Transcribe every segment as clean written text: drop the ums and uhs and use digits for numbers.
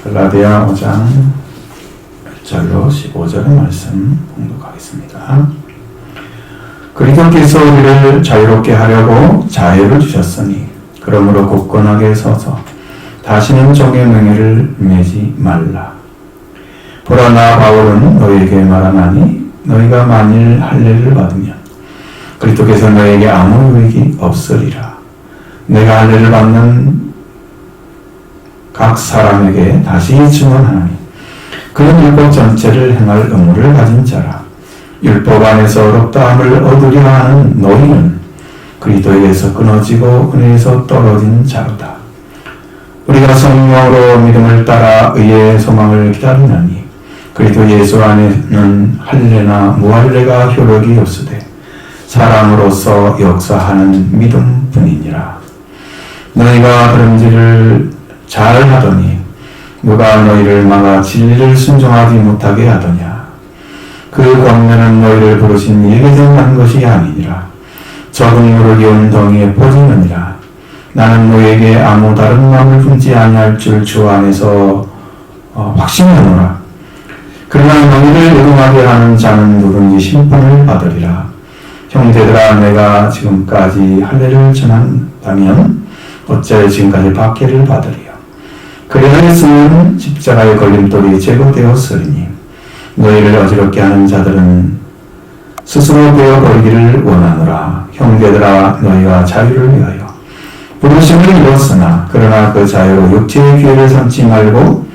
갈라디아 5장 1절로 15절의 말씀 봉독하겠습니다. 그리스도께서 우리를 자유롭게 하려고 자유를 주셨으니 그러므로 굳건하게 서서 다시는 종의 명예를 매지 말라. 보라, 나 바울은 너희에게 말하나니 너희가 만일 할례를 받으면 그리스도께서 너희에게 아무 유익이 없으리라. 내가 할례를 받는 각 사람에게 다시 증언하노니 그는 율법 전체를 행할 의무를 가진 자라. 율법 안에서 어렵다함을 얻으려 하는 너희는 그리스도에게서 끊어지고 은혜에서 떨어진 자로다. 우리가 성령으로 믿음을 따라 의의 소망을 기다리나니 그리스도 예수 안에는 할례나 무할례가 효력이 없으되 사람으로서 역사하는 믿음뿐이니라. 너희가 그런지를 잘 하더니 누가 너희를 막아 진리를 순종하지 못하게 하더냐. 그 권면은 너희를 부르신 이에게 정한 것이 아니니라. 적은 물을 이은 덩이에 퍼지느니라. 나는 너희에게 아무 다른 마음을 품지 아니할 줄 주 안에서 확신하노라. 그러나 너희를 요동하게 하는 자는 누구든지 심판을 받으리라. 형제들아, 내가 지금까지 할례를 전한다면 어째 지금까지 박해를 받으리요. 그리하였으면 십자가의 걸림돌이 제거되었으리니 너희를 어지럽게 하는 자들은 스스로 되어버리기를 원하노라. 형제들아, 너희가 자유를 위하여 부르심을 입었으나 그러나 그 자유로 육체의 기회를 삼지 말고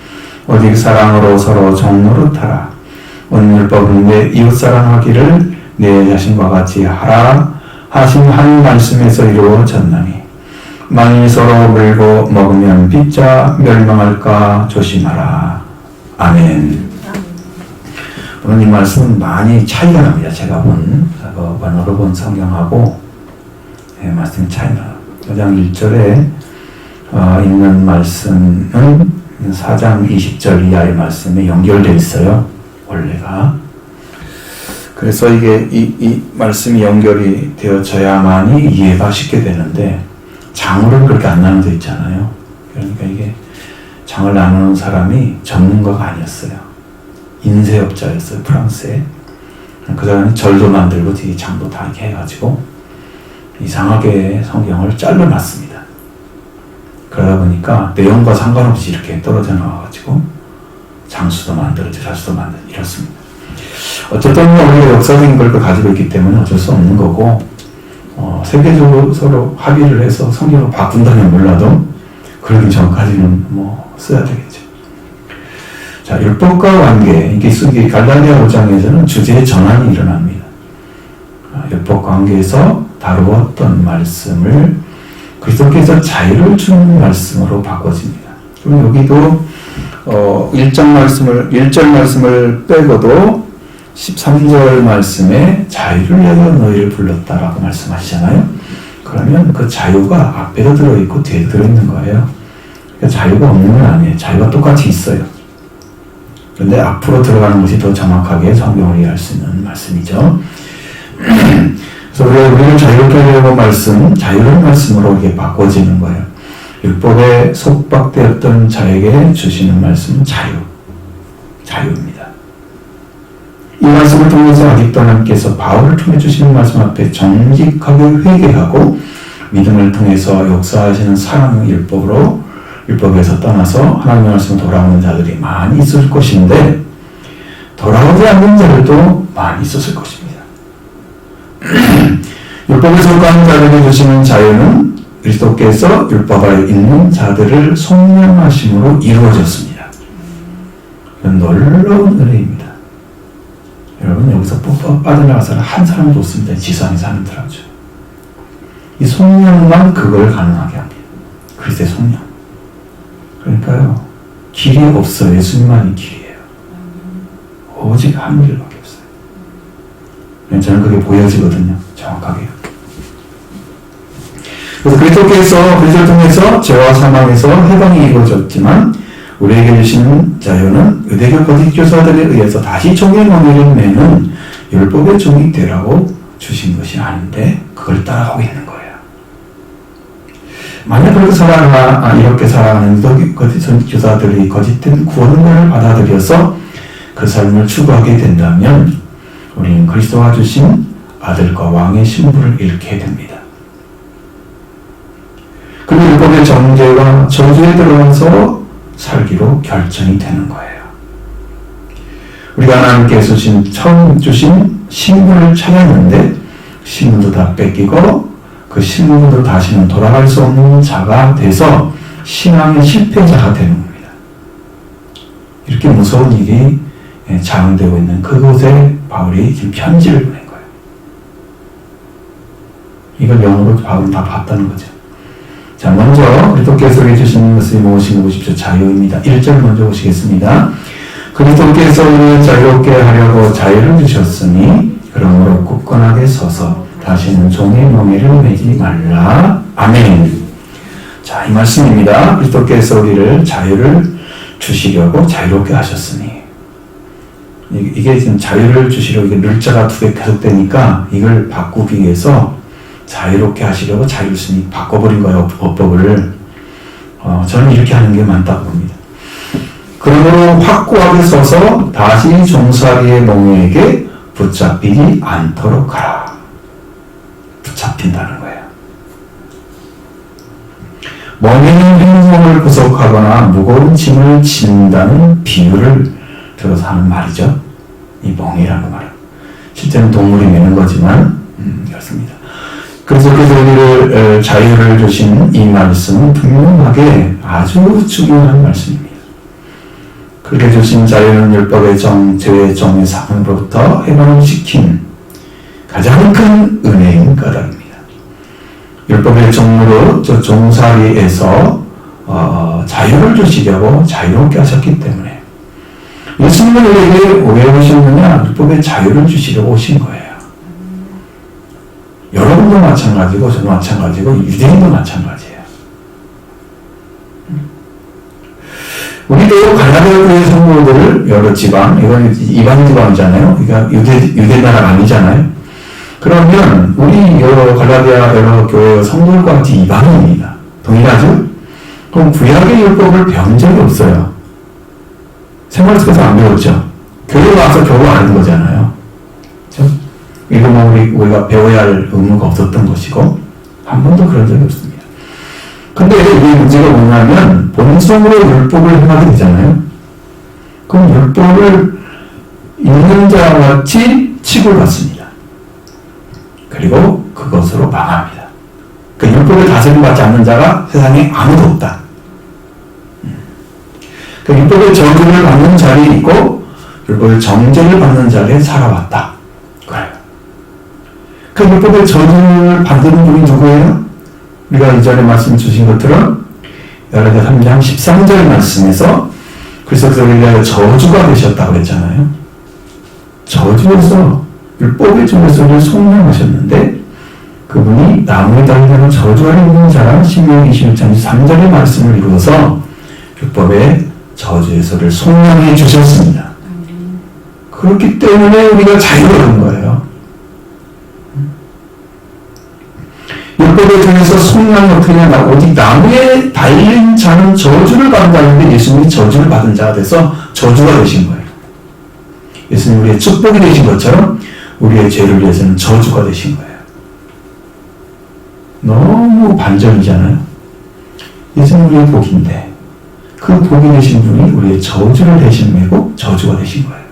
오직 사랑으로 서로 종노릇하라. 온 율법은 내 이웃사랑하기를 내 자신과 같이 하라 하신 한 말씀에서 이루어졌나니 만일 서로 물고 먹으면 빚자 멸망할까 조심하라. 아멘. 오늘 이 말씀은 많이 차이가 납니다. 제가 번호로 본 성경하고 말씀이 차이가 나요. 5장 1절에 있는 말씀은 4장 20절 이하의 말씀에 연결되어 있어요. 원래가. 그래서 이게 이 말씀이 연결이 되어져야만이 이해가 쉽게 되는데 장을 그렇게 안 나누어 있잖아요. 그러니까 이게 장을 나누는 사람이 전문가가 아니었어요. 인쇄업자였어요. 프랑스에. 그 사람이 절도 만들고 뒤에 장도 다 이렇게 해가지고 이상하게 성경을 잘라놨습니다. 그러다 보니까 내용과 상관없이 이렇게 떨어져 나와가지고 장수도 만들고 자수도 만들고 이렇습니다. 어쨌든 우리가 역사적인 걸 가지고 있기 때문에 어쩔 수 없는 거고 세계적으로 서로 합의를 해서 성경을 바꾼다면 몰라도 그러기 전까지는 써야 되겠죠. 자, 율법과 관계, 이게 갈라디아 5장에서는 주제의 전환이 일어납니다. 율법 관계에서 다루었던 말씀을 그리스도께서 자유를 주는 말씀으로 바꿔집니다. 그럼 여기도 1절 말씀을 빼고도 13절 말씀에 자유를 위하여 너희를 불렀다라고 말씀하시잖아요. 그러면 그 자유가 앞에도 들어있고 뒤에도 들어있는 거예요. 그러니까 자유가 없는 건 아니에요. 자유가 똑같이 있어요. 그런데 앞으로 들어가는 것이 더 정확하게 성경을 이해할 수 있는 말씀이죠. 그래서 우리를 자유롭게 하려고 자유로운 말씀으로 이렇게 바꿔지는 거예요. 율법에 속박되었던 자에게 주시는 말씀은 자유입니다. 이 말씀을 통해서 아직도 하나님께서 바울을 통해 주시는 말씀 앞에 정직하게 회개하고 믿음을 통해서 역사하시는 사랑의 율법에서 떠나서 하나님의 말씀으로 돌아오는 자들이 많이 있을 것인데 돌아오지 않는 자들도 많이 있었을 것입니다. 율법에 속한 자들에게 주시는 자유는 그리스도께서 율법 아래 있는 자들을 속량하심으로 이루어졌습니다. 이건 놀라운 은혜입니다. 여러분, 여기서 빠져나가서는 한 사람도 없습니다. 지상에 사는 사람죠. 이 속량만 그걸 가능하게 합니다. 그리스도의 속량. 그러니까요, 길이 없어요. 예수님만이 길이에요. 오직 한 길밖에 없어요. 저는 그게 보여지거든요. 정확하게. 그래서 그리스도를 통해서 죄와 사망에서 해방이 이루어졌지만 우리에게 주시는 자유는 유대교 거짓 교사들에 의해서 다시 종의 명예를 내는 율법의 종이 되라고 주신 것이 아닌데 그걸 따라가고 있는 거예요. 만약 그렇게 이렇게 살아가는 교사들이 거짓된 구원을 받아들여서 그 삶을 추구하게 된다면 우리는 그리스도가 주신 아들과 왕의 신분을 잃게 됩니다. 그리고 율법의 정죄와 저주에 들어가서 살기로 결정이 되는 거예요. 우리가 하나님께서 처음 주신 신분을 찾았는데 신분도 다 뺏기고 그 신분도 다시는 돌아갈 수 없는 자가 돼서 신앙의 실패자가 되는 겁니다. 이렇게 무서운 일이 자행되고 있는 그곳에 바울이 지금 편지를 보낸 거예요. 이걸 영어로 바울은 다 봤다는 거죠. 자, 먼저 그리스도께서 우리에게 주신 것이 무엇인가 보십시오. 자유입니다. 1절 먼저 보시겠습니다. 그리스도께서 우리를 자유롭게 하려고 자유를 주셨으니 그러므로 굳건하게 서서 다시는 종의 멍에를 매지 말라. 아멘. 자, 이 말씀입니다. 그리스도께서 우리를 자유를 주시려고 자유롭게 하셨으니. 이게 지금 자유를 주시려고 이게 늘자가 두 개 계속되니까 이걸 바꾸기 위해서 자유롭게 하시려고 자유를 바꿔버린 거예요. 법을. 저는 이렇게 하는 게 많다고 봅니다. 그러므로 확고하게 서서 다시 종살이의 멍에에게 붙잡히지 않도록 하라. 붙잡힌다는 거예요. 멍에는 행성을 구속하거나 무거운 짐을 진다는 비유를 들어서 하는 말이죠. 이 멍에라는 말은 실제는 동물이 매는 거지만 그렇습니다. 그래서 우리를 자유를 주신 이 말씀은 분명하게 아주 중요한 말씀입니다. 그렇게 주신 자유는 율법의 죄의 정의 사건으로부터 해방을 시킨 가장 큰 은혜인 까닭입니다. 율법의 종으로 저 종살이에서 자유를 주시려고 자유롭게 하셨기 때문에 예수님은 우리에게 왜 오셨느냐? 율법의 자유를 주시려고 오신 거예요. 여러분도 마찬가지고 저도 마찬가지고 유대인도 마찬가지예요. 우리도 갈라디아 교회 성도들 여러 지방, 이건 이방 지방이잖아요. 그러니까 유대 나라가 아니잖아요. 그러면 우리 여러 갈라디아 여러 교회 성도들과 같이 이방인입니다. 동일하죠? 그럼 구약의 율법을 배운 적이 없어요. 생활 속에서 안 배웠죠. 교회 와서 겨우 아는 거잖아요. 그렇죠? 이거 뭐 우리가 배워야 할 의무가 없었던 것이고 한 번도 그런 적이 없습니다. 근데 이 문제가 뭐냐면 본성으로 율법을 행하게 되잖아요. 그럼 율법을 읽는 자와 같이 취급을 받습니다. 그리고 그것으로 망합니다. 그 율법을 다스림받지 않는 자가 세상에 아무도 없다. 그 율법의 저주를 받는 자리에 있고 율법의 정죄를 받는 자리에 살아왔다. 그래요. 그 율법의 저주를 받는 분이 누구예요? 우리가 이전에 말씀 주신 것처럼 갈라디아 3장 13절 말씀에서 그리스도께서 우리가 저주가 되셨다고 그랬잖아요. 저주에서 율법의 중에서 우리를 속량하셨는데 그분이 나무에 달리는 저주하려 있는 자랑 신명기 21장 3절의 말씀을 이루어서 율법의 저주에서를 속량해 주셨습니다. 그렇기 때문에 우리가 자유로운 거예요. 율법에 대해서 속량이 어떻게 하냐? 오직 나무에 달린 자는 저주를 받는다는데 예수님이 저주를 받은 자가 돼서 저주가 되신 거예요. 예수님이 우리의 축복이 되신 것처럼 우리의 죄를 위해서는 저주가 되신 거예요. 너무 반전이잖아요. 예수님 우리의 복인데 그 복이 되신 분이 우리의 저주를 대신 메고 저주가 되신 거예요.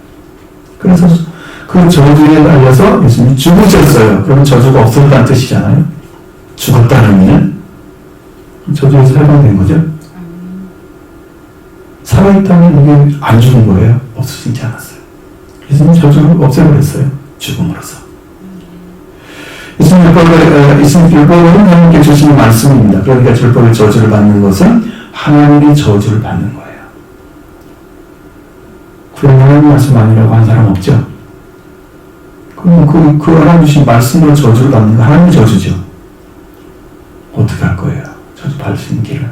그래서 그 저주에 달려서 예수님이 죽으셨어요. 그러면 저주가 없었다는 뜻이잖아요. 죽었다는 의미는 저주에서 해방된 거죠. 살아있다면 이게 안 죽은 거예요. 없어지지 않았어요. 예수님 저주를 없애버렸어요. 죽음으로써. 예수님 율법은 하나님께 주시는 말씀입니다. 그러니까 율법의 저주를 받는 것은 하나님의 저주를 받는 거예요. 그럼 하나님 말씀 아니라고 한 사람 없죠? 그럼 그 하나님 주신 말씀으로 저주를 받는 거 하나님의 저주죠. 어떻게 할 거예요? 저주 받을 수 있는 길을.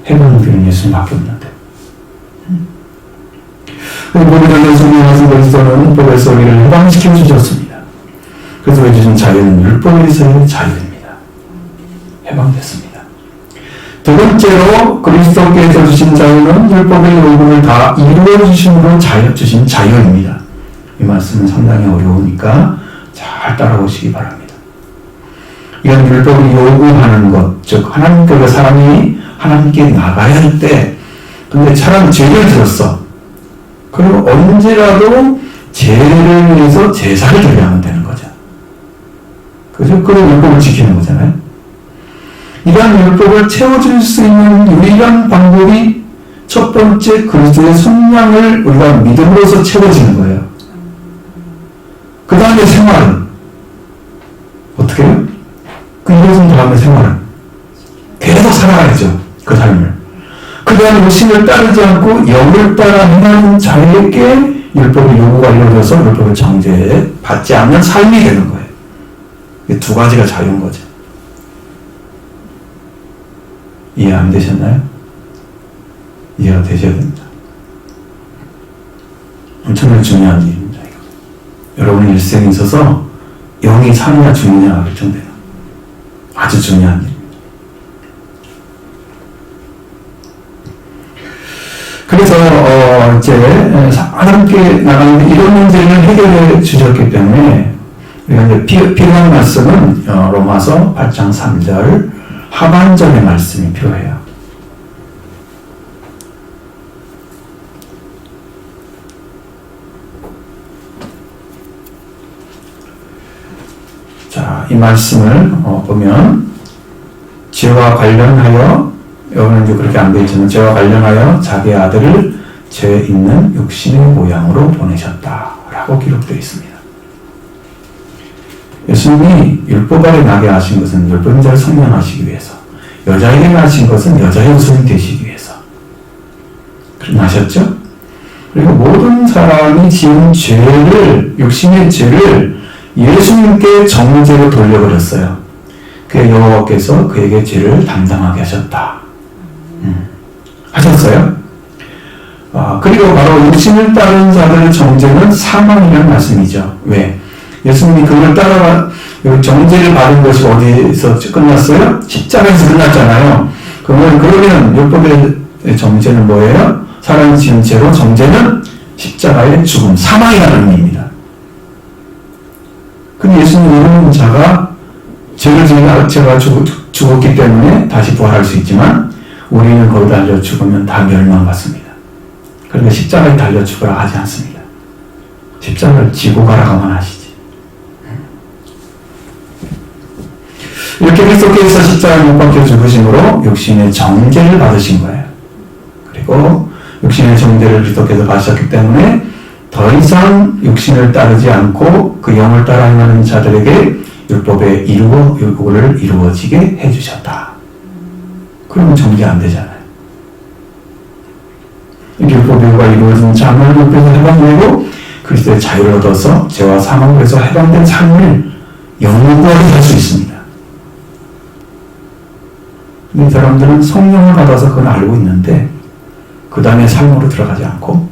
해보는 길은 예수님밖에 없는데. 우리는 예수님의 그리스도는 법에서 우리를 해방시켜 주셨습니다. 그래서 주신 자유는 율법에서의 자유입니다. 해방됐습니다. 두 번째로 그리스도께서 주신 자유는 율법의 요구를 다 이루어 주심으로 주신 자유입니다. 이 말씀은 상당히 어려우니까 잘 따라오시기 바랍니다. 이건 율법이 요구하는 것, 즉 하나님께서 사람이 하나님께 나가야 할 때, 근데 사람은 죄를 지었어. 그리고 언제라도 죄를 위해서 제사를 드려야 하면 되는 거죠. 그죠? 그런 율법을 지키는 거잖아요. 이러한 율법을 채워줄 수 있는 유일한 방법이 첫 번째 그리스도의 속량을 우리가 믿음으로써 채워지는 거예요. 그 다음에 생활은 어떻게 해요? 그 이루어진 다음에 생활은 계속 살아야죠. 그 삶을. 그 다음에 육신을 따르지 않고 영을 따라 행하는 자에게 율법의 요구가 이루어져서 율법의 정죄에 받지 않는 삶이 되는 거예요. 이 두 가지가 자유인 거죠. 이해 안 되셨나요? 이해가 되셔야 됩니다. 엄청나게 중요한 일입니다. 여러분의 일생에 있어서 영이 사느냐 죽느냐가 결정되는 아주 중요한 일입니다. 그래서 이제 하나님께 나가는 이런 문제를 해결해 주셨기 때문에 우리가 이제 필요한 말씀은 로마서 8장 3절 하반절의 말씀이 필요해요. 자, 이 말씀을 보면 죄와 관련하여, 여기는 이제 그렇게 안 되어 있지만 죄와 관련하여 자기 아들을 죄 있는 육신의 모양으로 보내셨다라고 기록되어 있습니다. 예수님이 율법 아래 나게 하신 것은 율법자를 성령하시기 위해서, 여자에게 하신 것은 여자의 후손이 되시기 위해서 나셨죠? 그리고 모든 사람이 지은 죄를, 육신의 죄를 예수님께 정죄로 돌려버렸어요. 그 여호와께서 그에게 죄를 담당하게 하셨다. 하셨어요? 그리고 바로 육신을 따른 자들의 정죄는 사망이라는 말씀이죠. 왜? 예수님이 그걸 따라가 정죄를 받은 것이 어디서 끝났어요? 십자가에서 끝났잖아요. 그러면 율법의 정죄는 뭐예요? 사람이 지은 죄로 정죄는 십자가의 죽음, 사망이라는 의미입니다. 근데 예수님 이런 자가 죄를 지은 자가 죽었기 때문에 다시 부활할 수 있지만 우리는 거기 달려 죽으면 다 멸망받습니다. 그러니까 십자가에 달려 죽으라 하지 않습니다. 십자가를 지고 가라고만 하시지. 이렇게 그리스도께서 십자가에 못 박혀 죽으심으로 육신의 정죄를 받으신 거예요. 그리고 육신의 정죄를 그리스도께서 받으셨기 때문에 더 이상 육신을 따르지 않고 그 영을 따라 행하는 자들에게 율법의 요구를 이루어지게 해주셨다. 그러면 정죄 안 되잖아요. 율법의 요구가 이루어진 자만 율법에서 해방되고 그리스도의 자유를 얻어서 죄와 사망에서 해방된 삶을 영원하게 살 수 있습니다. 이 사람들은 성령을 받아서 그걸 알고 있는데 그 다음에 삶으로 들어가지 않고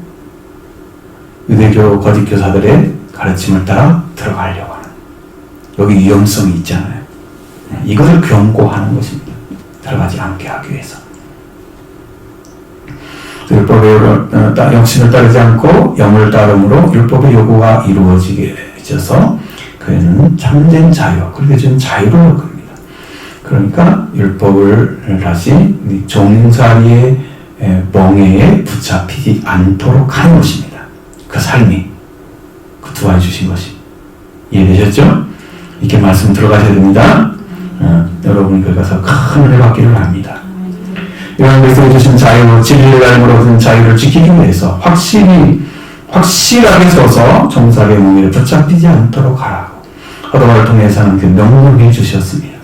유대교 거짓 교사들의 가르침을 따라 들어가려고 하는, 여기 위험성이 있잖아요. 이것을 경고하는 것입니다. 들어가지 않게 하기 위해서. 율법의 영신을 따르지 않고 영을 따름으로 율법의 요구가 이루어지게 되어서 그에는 참된 자유, 그렇게 준 자유를 얻습니다. 그러니까 율법을 다시 종살이의 멍에에 붙잡히지 않도록 하는 것입니다. 그 삶이 그 도와해 주신 것이. 이해되셨죠? 이렇게 말씀 들어가셔야 됩니다. 여러분이 거기 가서 큰 은혜 받기를 바랍니다. 이런 그리스도에 주신 자유, 진리를 알므로 얻은 자유를 지키기 위해서 확실하게 서서 종살이의 멍에를 붙잡히지 않도록 하라고 허도를 통해서는 그 명령해 주셨습니다.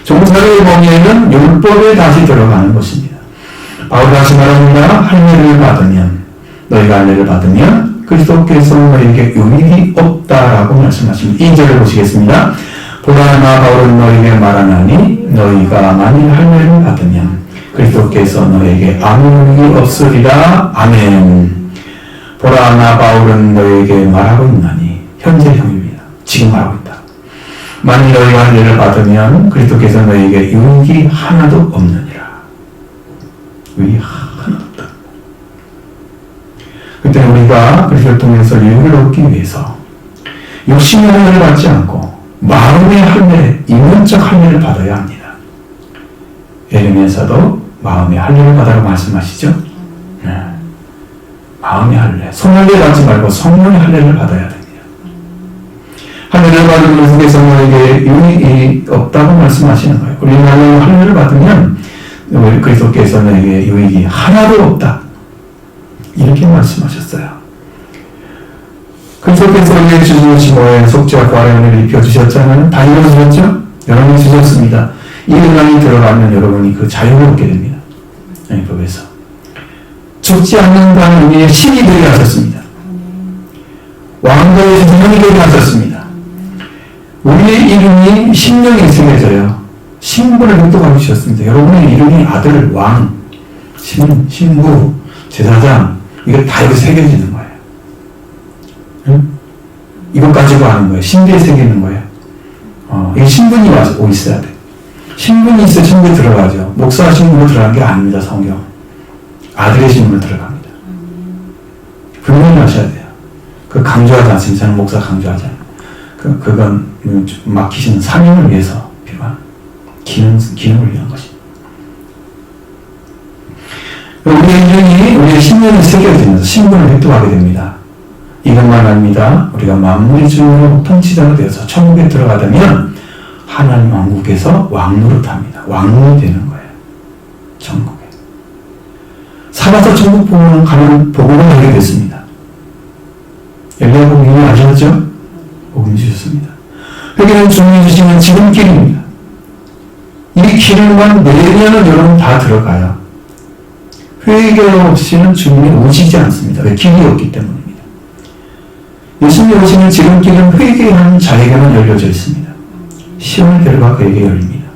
종살이의 멍에는 율법에 다시 들어가는 것입니다. 바울이 다시 말합니다. 할례를 받으면, 너희가 할례를 받으면 그리스도께서 너희에게 유익이 없다라고 말씀하십니다. 2절을 보시겠습니다. 보라 나 바울은 너희에게 말하나니 너희가 만일 할례를 받으면 그리스도께서 너희에게 아무 유익이 없으리라. 아멘. 보라 나 바울은 너희에게 말하고 있나니, 현재형입니다. 지금 말하고 있다. 만일 너희가 할례를 받으면 그리스도께서 너희에게 유익이 하나도 없느니라. 유익이 하나도 없다. 그때 우리가 그리스도를 통해서 유익을 얻기 위해서 욕심의 할례를 받지 않고 마음의 할례, 인문적 할례를 받아야 합니다. 예레미야서도 마음의 할례를 받아라 말씀하시죠? 네. 마음의 할례, 손할례 받지 말고 성령의 할례를 받아야 됩니다. 할례를 받으면 속에서 너에게 유익이 없다고 말씀하시는 거예요. 우리 할례를 받으면 우리 그리스도께서 너에게 유익이 하나도 없다. 이렇게 말씀하셨어요. 그리스도께서 우리에게 주신 뭐에 속죄와 구원의 은혜를 입혀주셨잖아요. 다 이루어지셨죠? 여러분이 주셨습니다. 이 은혜에 들어가면 여러분이 그 자유를 얻게 됩니다. 율법에서 죽지 않는다는 의미의 신이 되게 하셨습니다. 왕가의 주님이 되게 하셨습니다. 우리의 이름이 신령이 새겨져요. 신분을 획득하고 주셨습니다. 여러분의 이름이 아들, 왕, 신부, 제사장, 이거 다 여기 새겨지는 거예요. 응? 이것 가지고 하는 거예요. 신비에 새기는 거예요. 이 신분이 와서 있어야 돼. 신분이 있어야 신분에 들어가죠. 목사 신분으로 들어간 게 아닙니다. 성경. 아들의 신분으로 들어갑니다. 분명히 하셔야 돼요. 그 강조하지 않습니다. 저는 목사 강조하지 않아요. 그건 맡기시는 사명을 위해서 필요한 기능을 위한 것입니다. 우리의 이름이 우리의 신분을 새겨지면서 신분을 획득하게 됩니다. 이것만 합니다. 우리가 만물의 주인으로 통치자가 되어서 천국에 들어가려면 하나님 왕국에서 왕노릇합니다. 왕이 되는 거예요. 천국에. 살아서 천국 복음을 가는 복음을 알게 됐습니다. 엘리야 복음이 아셨죠? 복음 주셨습니다. 회개는 주님이 주시는 지름길입니다. 이 길만 내리면 여러분 다 들어가요. 회개 없이는 주님이 오시지 않습니다. 왜? 길이 없기 때문입니다. 예수님이 오시는 지름길은 회개하는 자에게만 열려져 있습니다. 시험의 결과 그에게 열립니다.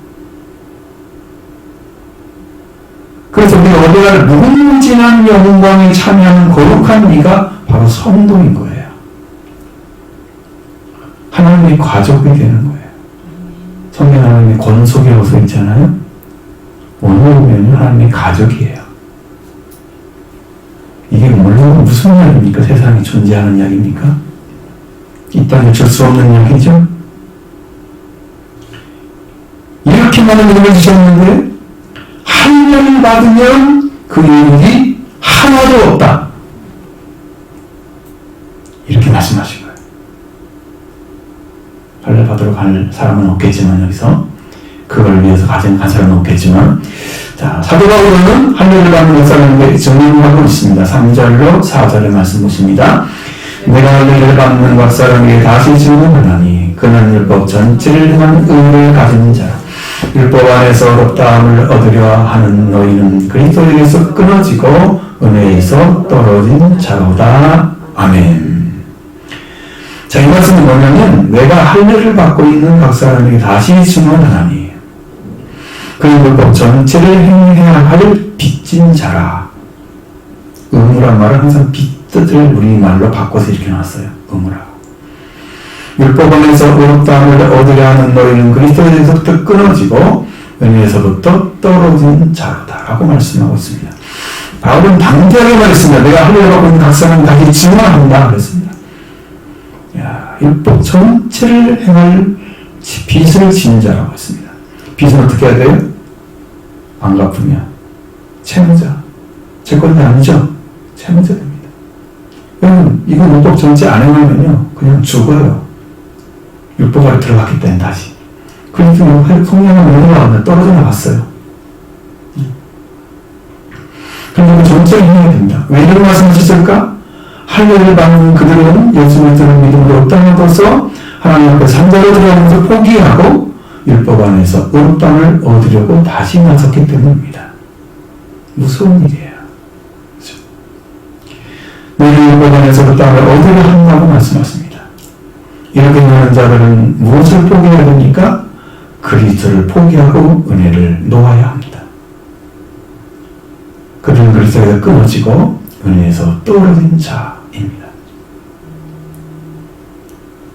그래서 우리 어디가 무궁무진한 영광에 참여하는 거룩한 이가 바로 성도인 거예요. 하나님의 가족이 되는 거예요. 성경 하나님의 권속에 어서 있잖아요. 오늘 보면 하나님의 가족이에요. 이게 물론 무슨 이야기입니까? 세상에 존재하는 이야기입니까? 이 땅에 줄 수 없는 이야기죠? 이렇게 많은 은혜를 주셨는데 할례를 받으면 그 유익이 하나도 없다. 이렇게 말씀하신 거예요. 할례 받으러 갈 사람은 없겠지만 여기서 그걸 위해서 간 사람은 없겠지만 자, 사도 바울은 할례를 받는 역사를 증명하고 있습니다. 3절로 4절의 말씀 보십니다. 내가 할례를 받는 각 사람에게 다시 증언하나니 그는 율법 전체를 향한 의를 가진 자라. 율법 안에서 어렵다함을 얻으려 하는 너희는 그리스도에게서 끊어지고 은혜에서 떨어진 자로다. 아멘. 자, 이 말씀은 뭐냐면 내가 할례를 받고 있는 각 사람에게 다시 증언하나니 그는 율법 전체를 행해야 할 빚진 자라. 의무란 말은 항상 빚뜻을 우리말로 바꿔서 이렇게 나왔어요. 의무라고. 율법 안에서 의롭다함을 얻으려 하는 너희는 그리스도에서부터 끊어지고 은혜에서부터 떨어진 자로다 라고 말씀하고 있습니다. 바울은 방대하게 말했습니다. 내가 할례를 받고 있는 각 사람은 다시 증언한다 그랬습니다. 율법 전체를 행할 빚을 진 자라고 했습니다. 빚은 어떻게 해야 돼요? 안 갚으면 채무자. 제 건데 아니죠? 채무자 됩니다. 여러분, 이거 율법 전체 안 행하면요 그냥 죽어요. 율법 아래 들어갔기 때문에 다시. 그래서 성령은 올라가면 떨어져 나갔어요. 그런데 그 전체를 해야 됩니다. 왜 이런 말씀하셨을까? 할례를 받는 그들은 예수를 믿는 믿음으로 없다면서 하나님 앞에 산자로 들어가면서 포기하고 율법 안에서 의롭다함을 얻으려고 다시 나섰기 때문입니다. 무서운 일이에요. 그렇죠? 너희는 율법 안에서 의롭다함을 얻으려 한다고 말씀하십니다. 이렇게 되는 자들은 무엇을 포기해야 됩니까? 그리스도를 포기하고 은혜를 놓아야 합니다. 그들은 그리스도에서 끊어지고 은혜에서 떨어진 자입니다.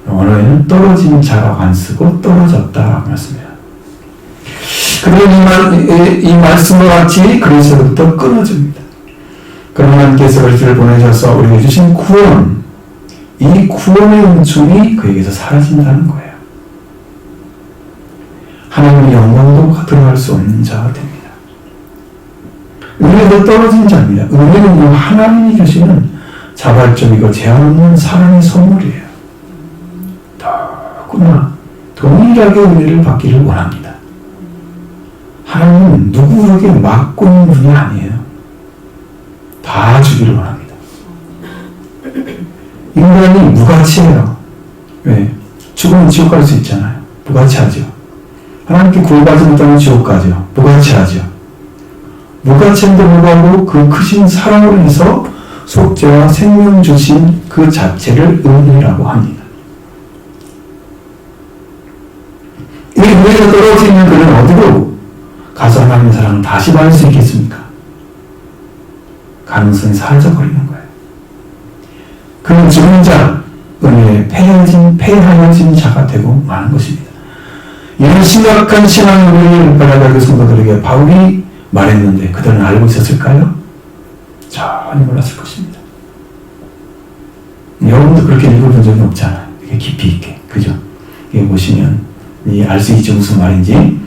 언어에는 떨어진 자라고 안 쓰고 떨어졌다라고 했습니다. 그리고 이 말씀과 같이 그리스도부터 끊어집니다. 그러나 하나님께서 그리스도를 보내셔서 우리에게 주신 구원, 이 구원의 은총이 그에게서 사라진다는 거예요. 하나님의 영광도 들어갈 수 없는 자가 됩니다. 은혜도 떨어진 자입니다. 은혜는 하나님이 주시는 자발적이고 제한 없는 사랑의 선물이에요. 더구나 동일하게 은혜를 받기를 원합니다. 하나님은 누구에게 막고 있는 분이 아니에요. 다 주기를 원합니다. 인간이 무가치해요. 왜? 죽으면 지옥 갈 수 있잖아요. 무가치하죠. 하나님께 구원받지 못하면 지옥 가죠. 무가치하죠. 무가치한데 불구하고 그 크신 사랑으로 인해서 속죄와 생명 주신 그 자체를 은혜라고 합니다. 이 은혜가 떨어져 있는 그는 어디로 가서 하나님의 사랑을 다시 받을 수 있겠습니까? 가능성이 사라져버리는 거예요. 그는 죽은 자, 은혜에 패하여진 자가 되고 마는 것입니다. 이런 심각한 신앙의 우리를 갈라디아 성도들에게 바울이 말했는데 그들은 알고 있었을까요? 전혀 몰랐을 것입니다. 여러분도 그렇게 읽어본 적이 없잖아요. 이게 깊이 있게. 그죠? 이게 보시면 알 수 있죠. 무슨 말인지.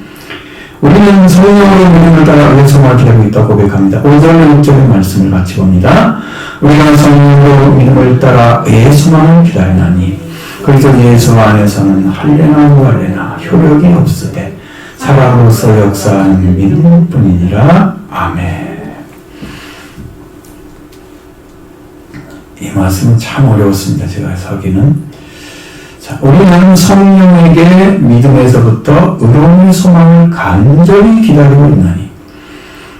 우리는 성령으로 믿음을 따라 은총을 기다리고 있다고 고백합니다. 5절 6절의 말씀을 같이 봅니다. 우리가 성령으로 믿음을 따라 의의 소망을 기다리나니 그래서 예수 안에서는 할례나 무할례나 효력이 없으되 사랑으로서 역사하는 믿음뿐이니라. 아멘. 이 말씀은 참 어려웠습니다. 제가 하기는. 자, 우리는 성령에게 믿음에서부터 의로움의 소망을 간절히 기다리고 있나니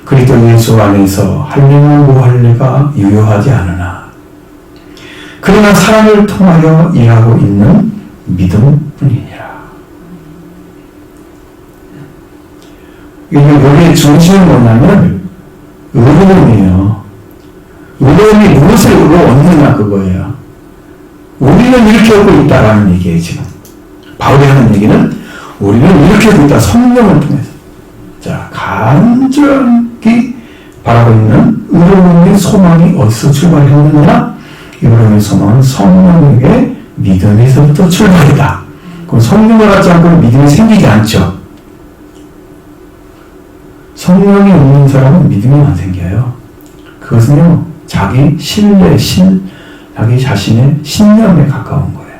그리스도 예수 안에서 할례나 무할례가 유효하지 않으나 그러나 사랑을 통하여 일하고 있는 믿음뿐이니라. 여기에 중심은 뭐냐면 의로움이에요. 의로움이 무엇을 얻느냐 그거예요. 우리는 이렇게 하고 있다라는 얘기예요. 지금 바울이 하는 얘기는 우리는 이렇게 하고 있다. 성령을 통해서 자 간절히 바라고 있는 의로움의 소망이 어디서 출발했느냐? 의로움의 소망은 성령에게 믿음에서부터 출발이다. 그럼 성령을 갖지 않고는 믿음이 생기지 않죠. 성령이 없는 사람은 믿음이 안 생겨요. 그것은요 자기 신뢰, 자기 자신의 신념에 가까운 거예요.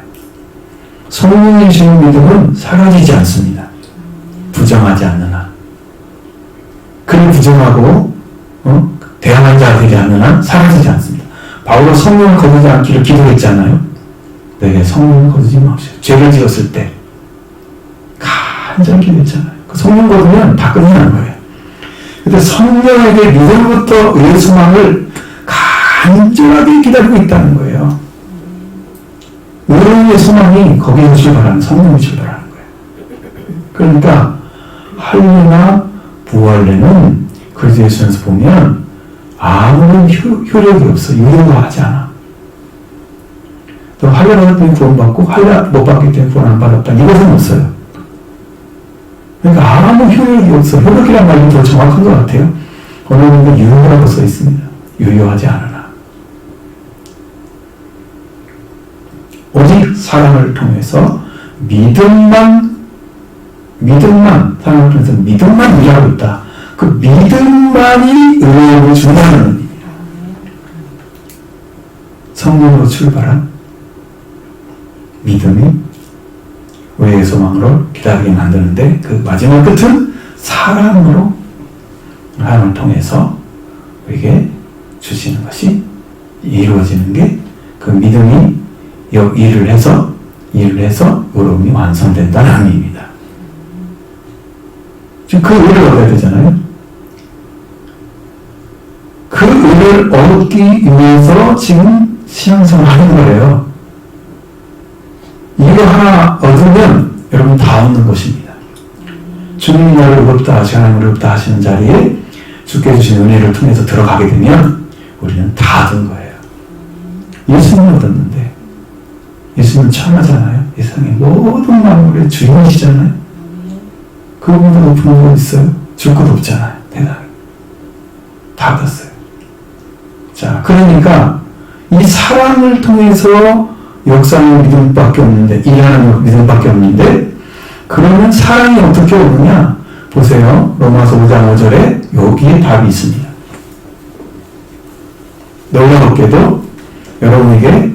성령이 주는 믿음은 사라지지 않습니다. 부정하지 않는 한. 그를 부정하고 대항한 자가 되지 않는 한 사라지지 않습니다. 바울은 성령을 거두지 않기를 기도했잖아요. 내게 성령을 거두지 마시오. 죄를 지었을 때 간절히 기도했잖아요. 그 성령 거두면 다 끝나는 거예요. 근데 성령에게 믿음부터 의의 소망을 간절하게 기다리고 있다는 거예요. 의로움의 소망이 거기서 출발하는 성령이 출발하는 거예요. 그러니까 할례나 무할례는 그리스도 예수에서 보면 아무런 효력이 없어. 유효가 하지 않아. 또 할례 받을 때는 구원받고 할례 못 받기 때문에 구원 안 받았다. 이것은 없어요. 그러니까 아무 효력이 없어. 효력이란 말이 더 정확한 것 같아요. 어느 정도 유효라고 써 있습니다. 유효하지 않으나. 오직 사랑을 통해서 믿음만 사랑을 통해서 믿음만 일하고 있다. 그 믿음만이 의로움을 준다는 의미입니다. 성령으로 출발한 믿음이 의의 소망으로 기다리게 만드는데 그 마지막 끝은 사랑으로 하나님을 통해서 우리에게 주시는 것이 이루어지는 게 그 믿음이 일을 해서 의로움이 완성된다는 의미입니다. 지금 그 의를 얻어야 되잖아요. 그 의를 얻기 위해서 지금 신앙생활을 하는 거예요. 이거 하나 얻으면 여러분 다 얻는 것입니다. 주님이 나를 의롭다 하시고 하나님을 의롭다 하시는 자리에 주께 주신 은혜를 통해서 들어가게 되면 우리는 다 얻은 거예요. 예수님을 얻었는데 예수님은 천하잖아요. 이 세상의 모든 만물의 주인이시잖아요. 그거보다 높은 거 있어요? 줄 것도 없잖아요. 대단히. 다 얻었어요. 자, 그러니까 이 사랑을 통해서 역사는 믿음밖에 없는데, 일하는 믿음밖에 없는데, 그러면 사랑이 어떻게 오느냐? 보세요. 로마서 5장 5절에 여기에 답이 있습니다. 놀랍게도 여러분에게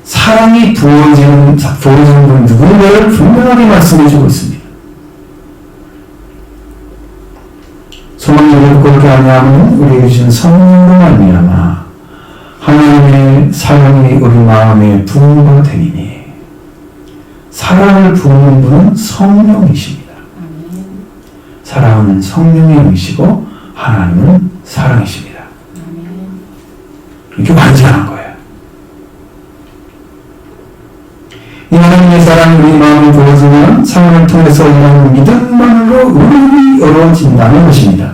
사랑이 부어지는 분 누군가를 분명하게 말씀해주고 있습니다. 소망을 그렇게 하냐면 우리에게 주신 성령으로 말미암아 하나님의 사랑이 우리 마음에 부음바 되니니 사랑을 부으는 분은 성령이십니다. 사랑은 성령의 의시고 하나님은 사랑이십니다. 이게 완전한 거예요. 이 하나님의 사랑이 우리 마음에 부어지면 사랑을 통해서 이런 믿음만으로 의미 이루어진다는 것입니다.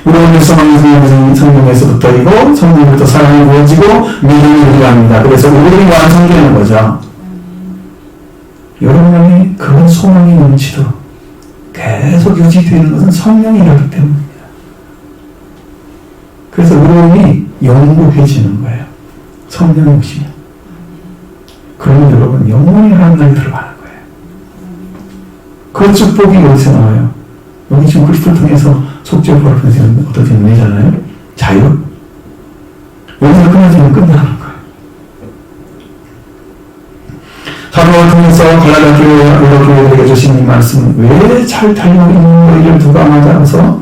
우리의 소망이 성령에서부터이고 성령부터 사랑이 부어지고 믿음이 우리합니다. 그래서 우리 완성되는 거죠. 여러분이 그런 소망이 넘치도록 계속 유지되는 것은 성령이라기 때문입니다. 그래서 의로움이 영구해지는 거예요. 성령이 오시면. 그러면 여러분 영원히 하나님 들어가는 거예요. 그 축복이 여기서 나와요. 여기 지금 그리스도를 통해서 속죄를 벌어지는 어떻게 의미잖아요? 자유. 여기서 끝나면 끝나는 거예요. 사도를 통해서 갈라디아 교회에게 주신 이 말씀은 왜 잘 달리고 있는 너희를 누가 맞아서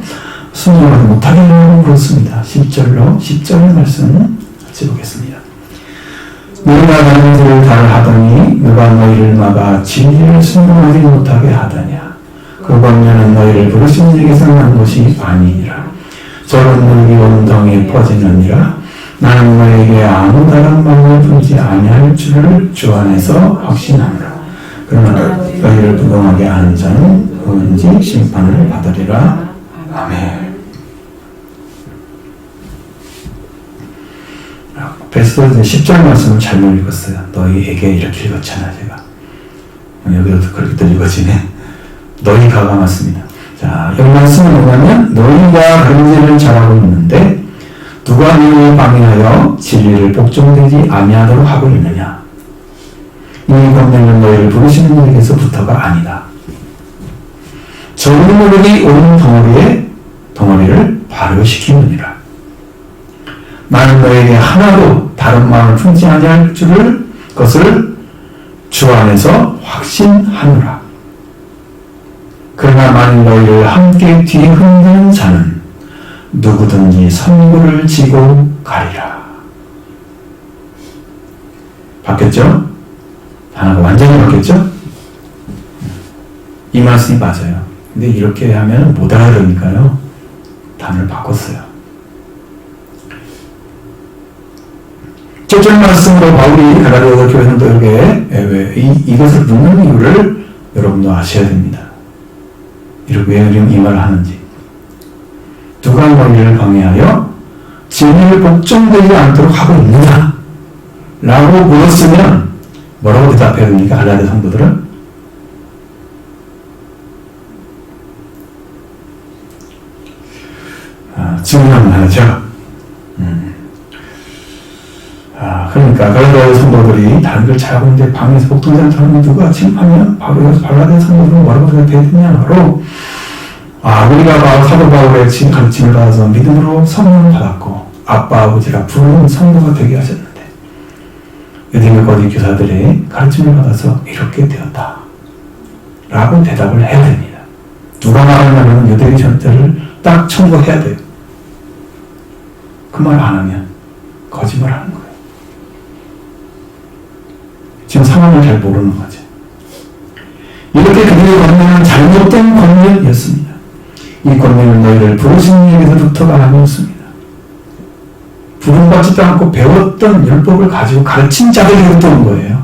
순종하지 못하게 하냐고 그렇습니다. 10절의 말씀 같이 보겠습니다. 너희가 다른 길을 하더니 누가 너희를 막아 진리를 순종하지 못하게 하더냐. 그 권면은 너희를 부르신 이에게서 난 것이 아니니라. 저런 너희 온덩이에 퍼지느니라. 나는 너에게 아무 다른 마음을 품지 아니할 줄을 주 안에서 확신하노라. 그러나 너희를 부동하게 하는 자는 누구든지 심판을 받으리라. 아멘. 베스트 10절 말씀을 잘못 읽었어요. 너희에게 이렇게 읽었잖아 제가. 여기도 그렇게 읽어지네. 너희가가 맞습니다. 자, 여기 말씀은 뭐냐면 너희가 그런 잘하고 있는데 누가 너희를 방해하여 진리를 복종되지 아니하도록 하고 있느냐. 이 권면은 너희를 부르시는 이에게서부터가 아니다. 적은 물이 온 덩어리를 발효시키느니라. 나는 너에게 하나도 다른 마음을 품지 아니할 것을 주 안에서 확신하노라. 그러나 만일 너희를 함께 뒤흔드는 자는 누구든지 선고를 지고 가리라. 바뀌었죠? 하나가 완전히 바뀌었죠? 이 말씀이 맞아요. 근데 이렇게 하면 못 알아들으니까요. 단어를 바꿨어요. 7절 말씀으로 바울이 갈라디아 교회 성도에게 이것을 묻는 이유를 여러분도 아셔야 됩니다. 이렇게 왜 이 말을 하는지. 누가 너희를 방해하여 진리를 복종되지 않도록 하고 있느냐? 라고 물었으면 뭐라고 대답해야 됩니까? 갈라디아 성도들은? 질문하면 하죠. 그러니까 갈라디아 성도들이 다른 걸 잘하고 있는데 방에서 복종하지 않다는 누가 지금 하면 바로 여기서 갈라디아 성도들은 뭐라고 대답해야 되냐? 바로 우리가 사도 바울의 가르침을 받아서 믿음으로 성령을 받았고 아빠 아버지라 부르는 성도가 되게 하셨는데 유대인과 거짓 교사들의 가르침을 받아서 이렇게 되었다 라고 대답을 해야 됩니다. 누가 말하냐면 유대인 전체를 딱 청구해야 돼요. 그 말 안 하면 거짓말하는 거예요. 지금 상황을 잘 모르는 거죠. 이렇게 그들의 권면은 잘못된 권면이었습니다. 이 권면은 너희를 부르신 이에게서부터가 아니었습니다. 부름받지도 않고 배웠던 율법을 가지고 가르친 자들에게부터 온 거예요.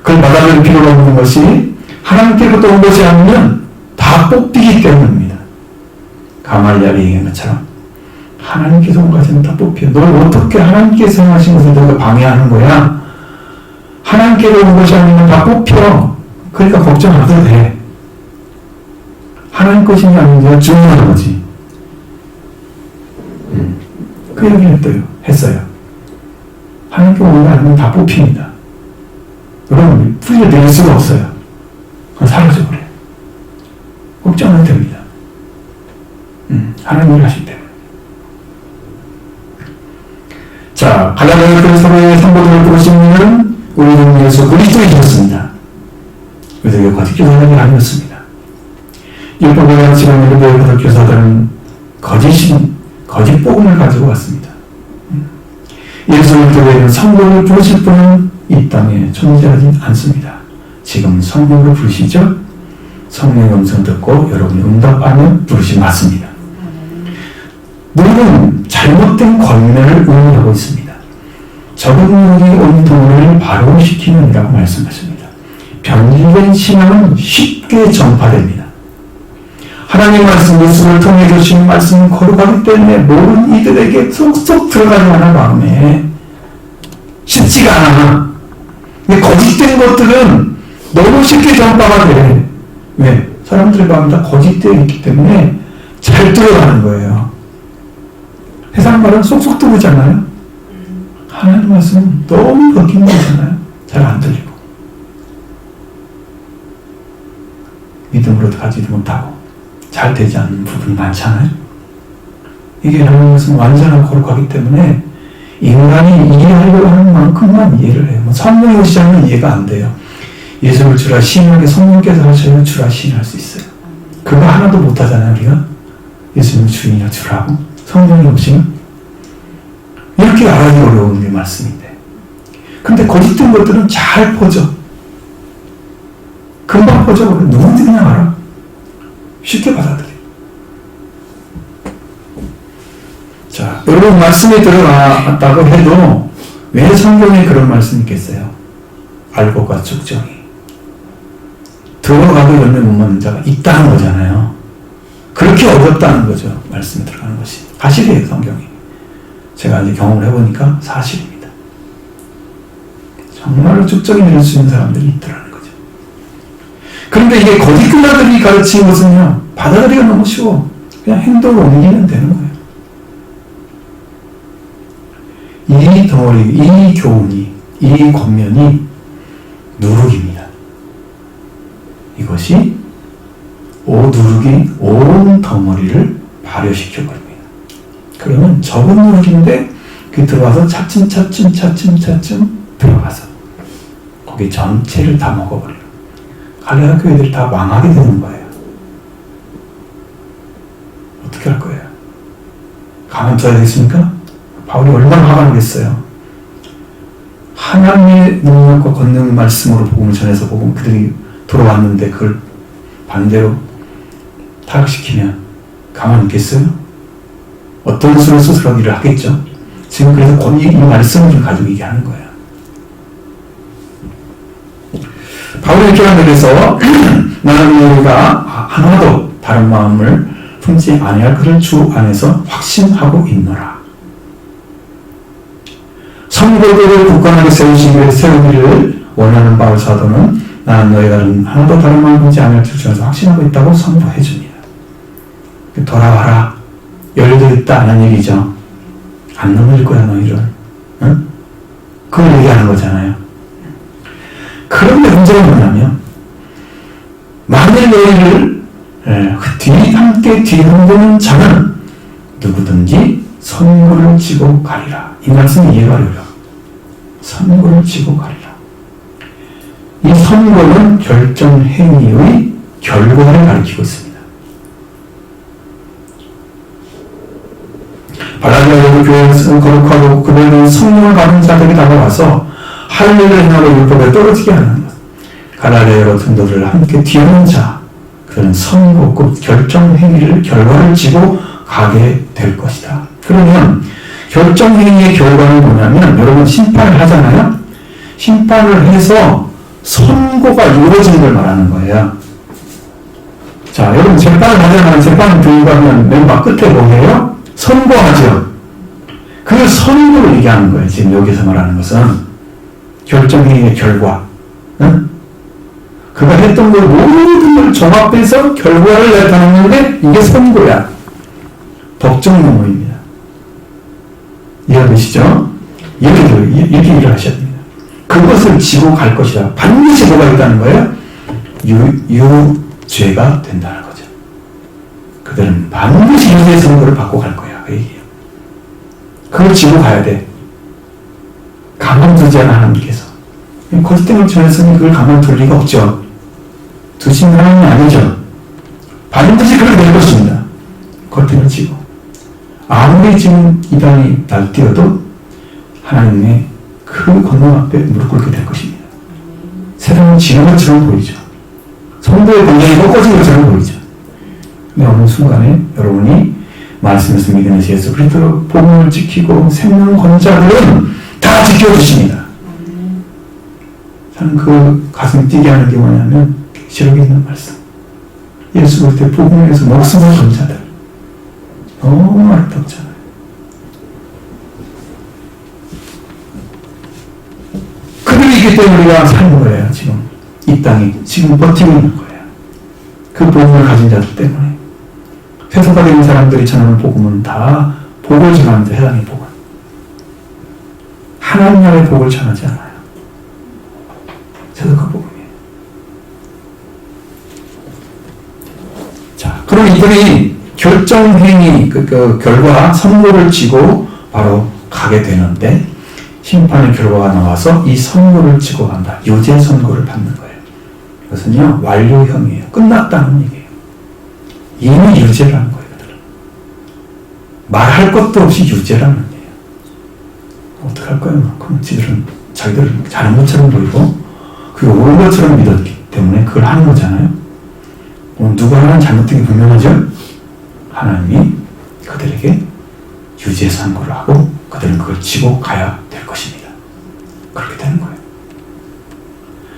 그걸 받아들일 필요가 없는 것이 하나님께로부터 온 것이 아니면 다 뽑히기 때문입니다. 가말리엘이 얘기한 것처럼 하나님께서 온 것은 다 뽑혀. 널 어떻게 하나님께서 하신 것을 너가 방해하는 거야? 하나님께로 온 것이 아니면 다 뽑혀. 그러니까 걱정 안 해도 돼. 하나님 것이 아니면 중요한 거지. 그 얘기를 했어요. 하나님께 오는 거 아니면 다 뽑힙니다. 여러분, 뿌리를 내릴 수가 없어요. 그건 사라져버려요. 걱정 안 해도 됩니다. 하나님이 하실 때문에. 자, 갈라디아 교회의 성도들을 보시면 우리는 예수 그리스도이셨습니다. 그래서 거짓 교사들이 아니었습니다. 율법과 지금 우리의 교사들은 거짓 복음을 가지고 왔습니다. 예수 교회는 성도를 부르실 분은 이 땅에 존재하지 않습니다. 지금 성령을 부르시죠? 성령의 음성 듣고 여러분이 응답하면 부르심 맞습니다. 누구는 잘못된 권면을 의미하고 있습니다. 적은 능력이 온 동을 바로 시키는이라고 말씀하십니다. 변질된 신앙은 쉽게 전파됩니다. 하나님 말씀, 예수를 통해 주신 말씀은 거룩하기 때문에 모든 이들에게 쏙쏙 들어갈 만한 마음에 쉽지가 않아. 근데 거짓된 것들은 너무 쉽게 전파가 돼. 왜? 사람들의 마음이 다 거짓되어 있기 때문에 잘 들어가는 거예요. 세상 말은 쏙쏙 들어오잖아요. 하나님 말씀은 너무 걷긴 거잖아요. 잘 안 들리고. 믿음으로도 가지도 못하고 잘 되지 않는 부분이 많잖아요. 이게 하나님 말씀은 완전하고 거룩하기 때문에 인간이 이해하려고 하는 만큼만 이해를 해요. 성령이 오시지 않으면 이해가 안 돼요. 예수를 주라 시인하게 성령께서 하셔야 주라 시인할 수 있어요. 그거 하나도 못하잖아요, 우리가. 예수님 주인이라 주라고. 성령이 오시면 이렇게 알아기 어려운 게 말씀인데. 근데 거짓된 것들은 잘 퍼져. 금방 퍼져버려. 누군지 그냥 알아. 쉽게 받아들여. 자, 여러분 말씀에 들어갔다고 해도 왜 성경에 그런 말씀이 있겠어요? 알곡과 죽정이. 들어가도 열매 못 맞는 자가 있다는 거잖아요. 그렇게 어렵다는 거죠. 말씀에 들어가는 것이. 사실이에요, 성경이. 제가 이제 경험을 해보니까 사실입니다. 정말로 죽정이 내릴 수 있는 사람들이 있더라는 거죠. 그런데 이게 거짓 교사들이 가르치는 것은요, 받아들이기가 너무 쉬워. 그냥 행동을 옮기면 되는 거예요. 이 덩어리, 이 교훈이, 이 권면이 누룩입니다. 이것이 누룩이 온 덩어리를 발효시켜버립니다. 그러면 적은 누룩인데 그 들어와서 차츰 들어가서 거기 전체를 다 먹어버려요. 갈라디아 교회들이 다 망하게 되는 거예요. 어떻게 할 거예요? 가만둬야 되겠습니까? 바울이 얼마나 화가 나겠어요. 하나님의 능력과 권능 말씀으로 복음을 전해서 복음 그들이 돌아왔는데 그걸 반대로 타락시키면 가만히 있겠어요? 어떤 수로 스스로 일을 하겠죠? 지금 그래서 이 말씀을 가지고 얘기하는 거예요. 바울이 이렇게 하면서 나는 너희가 하나도 다른 마음을 품지 아니할 것을 주 안에서 확신하고 있노라. 성도들을 굳건하게 세우기를 원하는 바울 사도는 나는 너희가 하나도 다른 마음을 품지 아니할 것을 주 안에서 확신하고 있다고 선포해 줍니다. 돌아와라. 열려 있다 하는 얘기죠. 안 넘어질 거야 너희를. 응? 그걸 얘기하는 거잖아요. 그런데 문제가 뭐냐면 만일 너희를 함께 뒤흔드는 자는 누구든지 선고를 지고 가리라. 이 말씀이 이해가 어려워요. 선고를 지고 가리라. 이 선고는 결정행위의 결과를 가리키고 있습니다. 갈라디아 교회에서 거룩하고 그들은 성령을 받은 자들이 다가와서 할 일을 행하고 율법에 떨어지게 하는 것. 갈라디아 여러 성도들을 함께 뒤흔는 자, 그들은 선고, 곧 결정행위를 결과를 지고 가게 될 것이다. 그러면 결정행위의 결과는 뭐냐면 여러분 심판을 하잖아요. 심판을 해서 선고가 이루어지는 걸 말하는 거예요. 자, 여러분 재판을 하잖아요. 재판을 들어가면 맨 막 끝에 뭐예요? 선고하죠. 그 선고를 얘기하는 거예요. 지금 여기서 말하는 것은 결정행위의 결과, 응? 그가 했던 걸 모든 걸 종합해서 결과를 나타내는데 이게 선고야. 법정 용어입니다. 이해되시죠? 이렇게 일을 하셔야 됩니다. 그것을 지고 갈 것이다. 반드시 뭐가 있다는 거예요? 유죄가 된다는 거죠. 그들은 반드시 유죄 선고를 받고 갈 거야. 그 얘기예요. 그걸 지고 가야 돼. 가만두지 않아 하나님께서. 거짓된 전했으니 그걸 가만둘 리가 없죠. 두신 하나님이 아니죠. 반드시 그렇게 될 것입니다. 겉에는 지고. 아무리 지금 이단이 날뛰어도 하나님의 그 권능 앞에 무릎 꿇게 될 것입니다. 세상은 지는 것처럼 보이죠. 성도의 권능이 꺾어진 것처럼 보이죠. 근데 어느 순간에 여러분이 말씀에서 믿는 예수 그리스도 복음을 지키고 생명 권자들은 다 지켜주십니다. 저는 그 가슴 뛰게 하는 게 뭐냐면 기록에 있는 말씀. 예수 그리스도의 복음을 위해서 목숨을 건 자들. 너무 아름답잖아요. 그들이기 때문에 우리가 사는 거예요. 지금 이 땅이 지금 버티고 있는 거예요. 그 복음을 가진 자들 때문에. 세속화 되는 사람들이 전하는 복음은 다 복을 전하는데 세상의 복은 하나님 나라의 복을 전하지 않아요. 세속화 복음이에요. 자, 그럼 이들이 결정행위 그 결과 선고를 지고 바로 가게 되는데 심판의 결과가 나와서 이 선고를 지고 간다. 유죄 선고를 받는 거예요. 이것은요 완료형이에요. 끝났다는 얘기예요. 이미 유죄라는 거예요. 그들은. 말할 것도 없이 유죄라는 얘기예요. 어떡할 거예요? 그럼 자기들은 잘한 것처럼 보이고 그게 옳은 것처럼 믿었기 때문에 그걸 하는 거잖아요. 누가 하나 잘못된 게 분명하죠? 하나님이 그들에게 유죄 선고를 하고 그들은 그걸 지고 가야 될 것입니다. 그렇게 되는 거예요.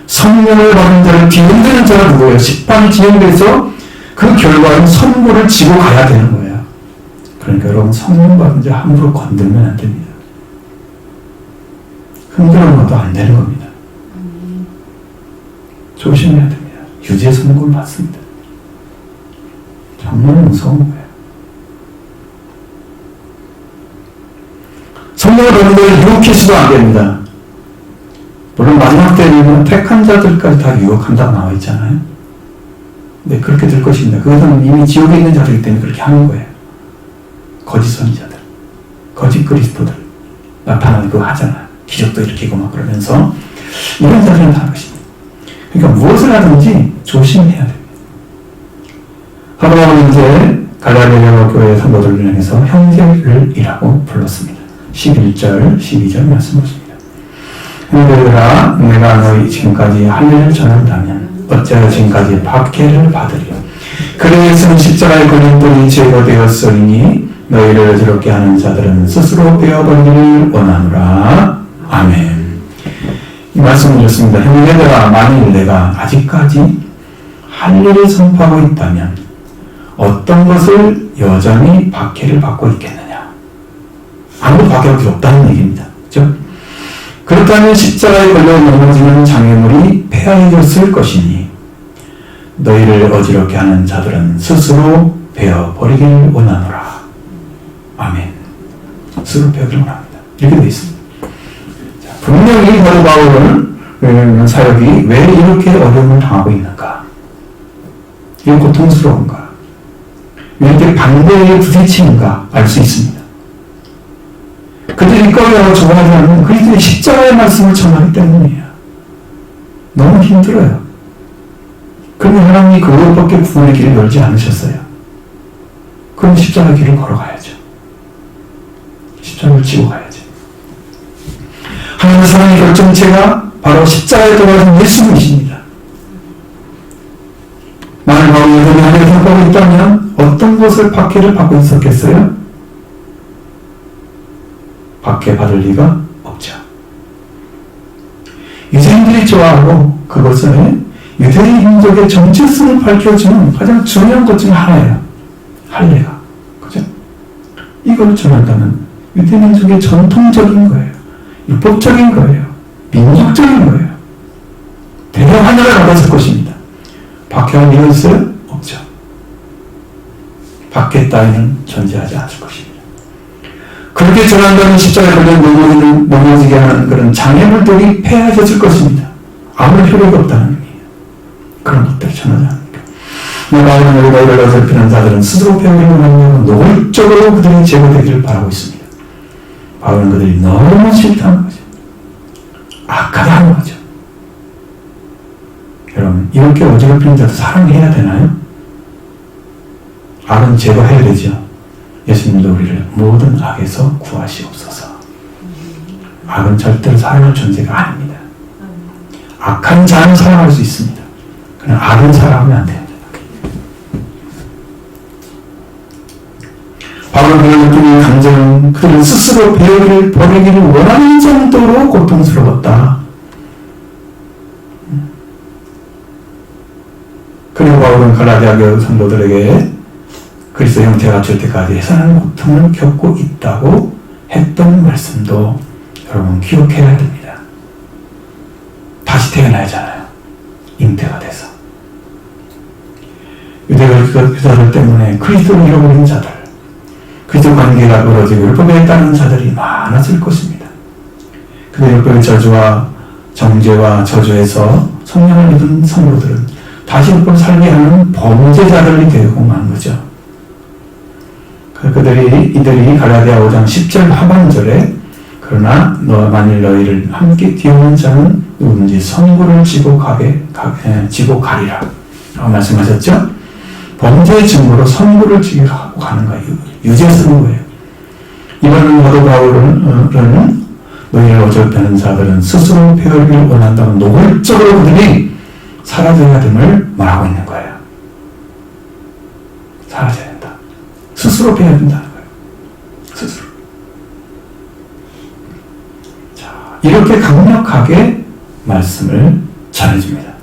성령을 받은 자를 뒤흔드는 자가 누구예요? 심판이 진행돼서 그 결과는 선고를 지고 가야 되는 거예요. 그러니까 여러분 성령 받은 자 함부로 건들면 안 됩니다. 흔들어 놔도 안 되는 겁니다. 조심해야 됩니다. 유죄 선고를 받습니다. 정말 무서운 거예요. 성령을 받는 걸 유혹해서도 안 됩니다. 물론 마지막 때는 택한 자들까지 다 유혹한다고 나와 있잖아요. 네, 그렇게 될 것입니다. 그것은 이미 지옥에 있는 자들이기 때문에 그렇게 하는 거예요. 거짓 선지자들, 거짓 그리스도들 나타나는 거 하잖아요. 기적도 일으키고 막 그러면서 이런 자들은 다 것입니다. 그러니까 무엇을 하든지 조심해야 됩니다. 사도바울은 이제 갈라디아 교회 성도들을 향해서 형제들이라고 불렀습니다. 11절, 12절 말씀 보십니다. 형제들아, 내가 너희 지금까지 할 일을 전한다면 어찌하여 지금까지 박해를 받으리요. 그래 예수는 십자가에 걸린 돌이 제거되었으니 너희를 어지럽게 하는 자들은 스스로 베어버리기를 원하노라. 아멘. 이 말씀을 드렸습니다. 형제들아, 만일 내가 아직까지 할 일을 선포하고 있다면 어떤 것을 여전히 박해를 받고 있겠느냐? 아무도 박해할 게 없다는 얘기입니다. 그렇죠? 그렇다면 십자가에 걸려 넘어지는 장애물이 폐하해졌을 것이니 너희를 어지럽게 하는 자들은 스스로 베어버리길 원하노라. 아멘. 스스로 베어버리길 원합니다. 이렇게 되어 있습니다. 자, 분명히 사도 바울은 사역이 왜 이렇게 어려움을 당하고 있는가? 이런 고통스러운가? 왜 이렇게 반대에 부딪히는가 알 수 있습니다. 그들이 꺼려하고 조롱하지 않는 그리스도의 십자가의 말씀을 전하기 때문이에요. 너무 힘들어요. 그런데 하나님이 그것밖에 구원의 길을 열지 않으셨어요. 그럼 십자가 길을 걸어가야죠. 십자가를 지고 가야죠. 하나님의 사랑의 결정체가 바로 십자가에 돌아가신 예수님이십니다. 만일 바울이 여전히 하나님을 선포하고 있다면 어떤 것을 박해를 받고 있었겠어요? 박해 받을 리가 없죠. 유대인들이 좋아하고 그것을 유대인 민족의 정체성을 밝혀주는 가장 중요한 것 중에 하나예요. 할례가. 그죠? 이걸 전한다면 유대인 민족의 전통적인 거예요. 율법적인 거예요. 민족적인 거예요. 대형 하늘을 받았을 것입니다. 박해원 이거 있어요? 없죠. 박해 따위는 존재하지 않을 것입니다. 그렇게 전한다는 십자가에 걸려 넘어지게 하는 그런 장애물들이 폐하해졌을 것입니다. 아무 효력이 없다는 의미예요. 그런 것들이 전하지 않습니까? 바울은 여기다 이를 어설피는 자들은 스스로 배우기를 원하며 노골적으로 그들이 제거되기를 바라고 있습니다. 바울은 그들이 너무 싫다는 거죠. 악하다는 거죠. 여러분, 이렇게 어지럽히는 자도 사랑해야 되나요? 악은 제거해야 되죠. 예수님도 우리를 모든 악에서 구하시옵소서. 악은 절대로 사랑할 존재가 아닙니다. 악한 자는 사랑할 수 있습니다. 그러나 악은 사랑하면 안 됩니다. 바울은 그를 느끼는 감정은 그들은 스스로 배우기를 버리기를 원하는 정도로 고통스러웠다. 그리고 바울은 갈라디아 교회 성도들에게 그리스도 형태가 갖출 때까지 해서는 고통을 겪고 있다고 했던 말씀도 여러분 기억해야 됩니다. 다시 태어나야잖아요. 잉태가 돼서. 유대교사들 때문에 그리스도를 잃어버린 자들, 그리스도 관계가 멀어지고 율법에 따르는 자들이 많았을 것입니다. 근데 율법의 저주와 정죄와 저주에서 성령을 입은 성도들은 다시 율법을 살게 하는 범죄자들이 되고 만 거죠. 이들이 갈라디아 5장 10절 하반절에 그러나 만일 너희를 함께 뒤오는 자는 누구든지 선고를 지고 가리라 라고 말씀하셨죠. 범죄의 증거로 선고를 지게 하고 가는 거예요. 유죄 쓰는 거예요. 이번은 사도 바울은 너희를 어절패는 자들은 스스로 배우기를 원한다면 노골적으로 그들이 사라져야 됨을 말하고 있는 거예요. 사라져야 된다. 스스로 배워야 된다는 거예요. 스스로. 자, 이렇게 강력하게 말씀을 전해줍니다.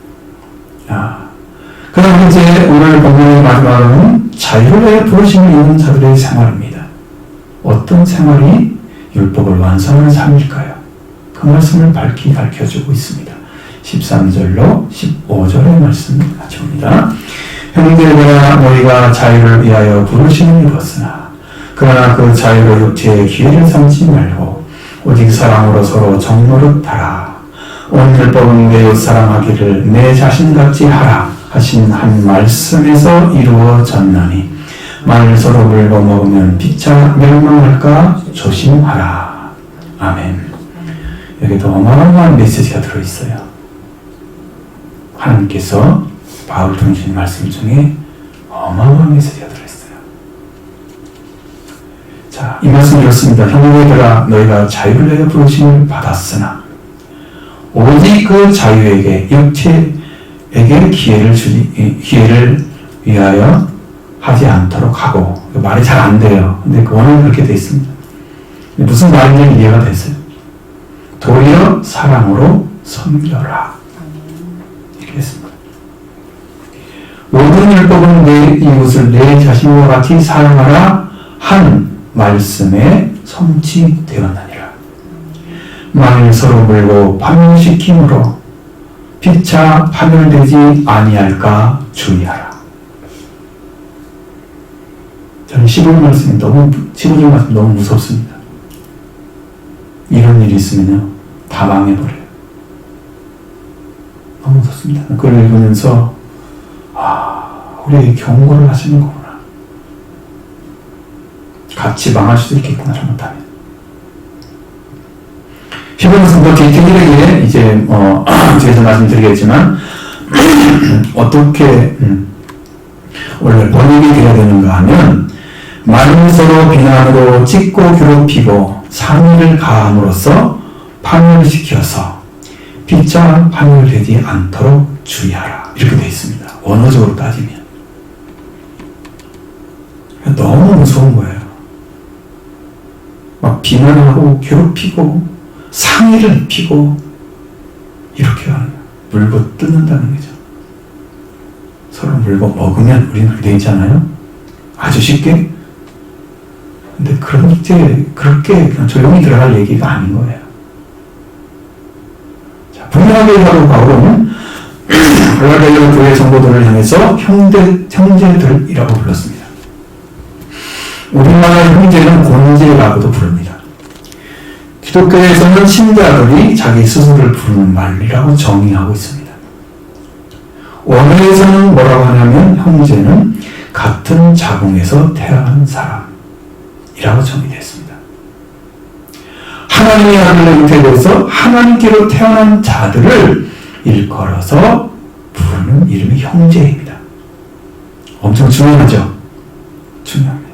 그 다음에 이제 오늘 본문의 마지막은 자유의 부르심을 입는 자들의 생활입니다. 어떤 생활이 율법을 완성하는 삶일까요? 그 말씀을 밝히 가르쳐주고 있습니다. 13절로 15절의 말씀을 가져옵니다. 형제들아 너희가 자유를 위하여 부르심을 입었으나 그러나 그 자유로 육체의 기회를 삼지 말고 오직 사랑으로 서로 정노릇하라. 온 율법은 내 이웃사랑하기를 내 자신같이 하라 하신 한 말씀에서 이루어졌나니 만일 서로 물고 먹으면 피차 멸망할까 조심하라. 아멘. 여기도 어마어마한 메시지가 들어있어요. 하나님께서 바울 통신 말씀 중에 어마어마한 메시지가 들어있어요. 자, 이 말씀 이렇습니다. 형제들아 너희가 자유를 내어 부르심을 받았으나 오직 그 자유에게 육체에게 기회를 위하여 하지 않도록 하고, 말이 잘 안 돼요. 근데 그 원어는 그렇게 되어 있습니다. 무슨 말인지 이해가 됐어요. 도리어 사랑으로 섬겨라. 이렇게 했습니다. 모든 율법은 내 이웃을 내 자신과 같이 사랑하라 한 말씀에 성취되었느니라. 만일 서로 물고 파멸시킴으로 피차 파멸되지 아니할까 주의하라. 저는 15절 말씀이 너무 무섭습니다. 이런 일이 있으면요 다 망해버려요. 너무 무섭습니다. 그걸 읽으면서 우리에게 경고를 하시는 거구나. 같이 망할 수도 있겠구나 잘못하면. 히브리서는 더 디테일하게 이제 뒤에서 말씀드리겠지만 어떻게 원래 번역이 되어야 되는가 하면 만일 서로 비난으로 찢고 괴롭히고 상의를 가함으로써 파멸시켜서 피차 파멸되지 않도록 주의하라. 이렇게 되어 있습니다. 원어적으로 따지면. 너무 무서운 거예요. 막 비난하고 괴롭히고 상의를 입히고 이렇게 하는 거예요. 물고 뜯는다는 거죠. 서로 물고 먹으면 우리는 그렇게 되어 있잖아요. 아주 쉽게. 근데 그렇게 그냥 조용히 들어갈 얘기가 아닌 거예요. 분명하게 하고 바울은 갈라디아 교회 성도들을 향해서 형제들이라고 불렀습니다. 우리나라의 형제는 곤제라고도 부릅니다. 기독교에서는 신자들이 자기 스스로를 부르는 말이라고 정의하고 있습니다. 원어에서는 뭐라고 하냐면 형제는 같은 자궁에서 태어난 사람이라고 정의되었습니다. 하나님의 아들로 잉태돼서 하나님께로 태어난 자들을 일컬어서 부르는 이름이 형제입니다. 엄청 중요하죠? 중요합니다.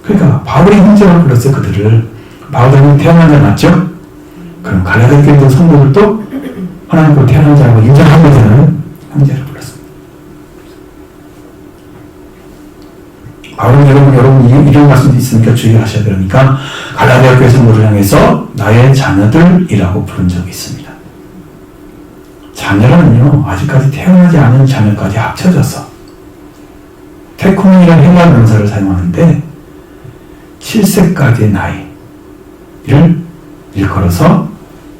그러니까 바울이 형제라고 불렀어요. 그들을. 바울은 태어난 자 맞죠? 그럼 갈라디아 교회 성도들도 하나님께로 태어난 자라고 인정하고 되는 형제를 불렀습니다. 바울은 여러분 이런 말씀도 있으니까 주의하셔야 되니까 갈라디아 교회 성도를 향해서 나의 자녀들이라고 부른 적이 있습니다. 자녀는요, 아직까지 태어나지 않은 자녀까지 합쳐져서 테코멘이라는 헬라 명사를 사용하는데 7세까지의 나이를 일컬어서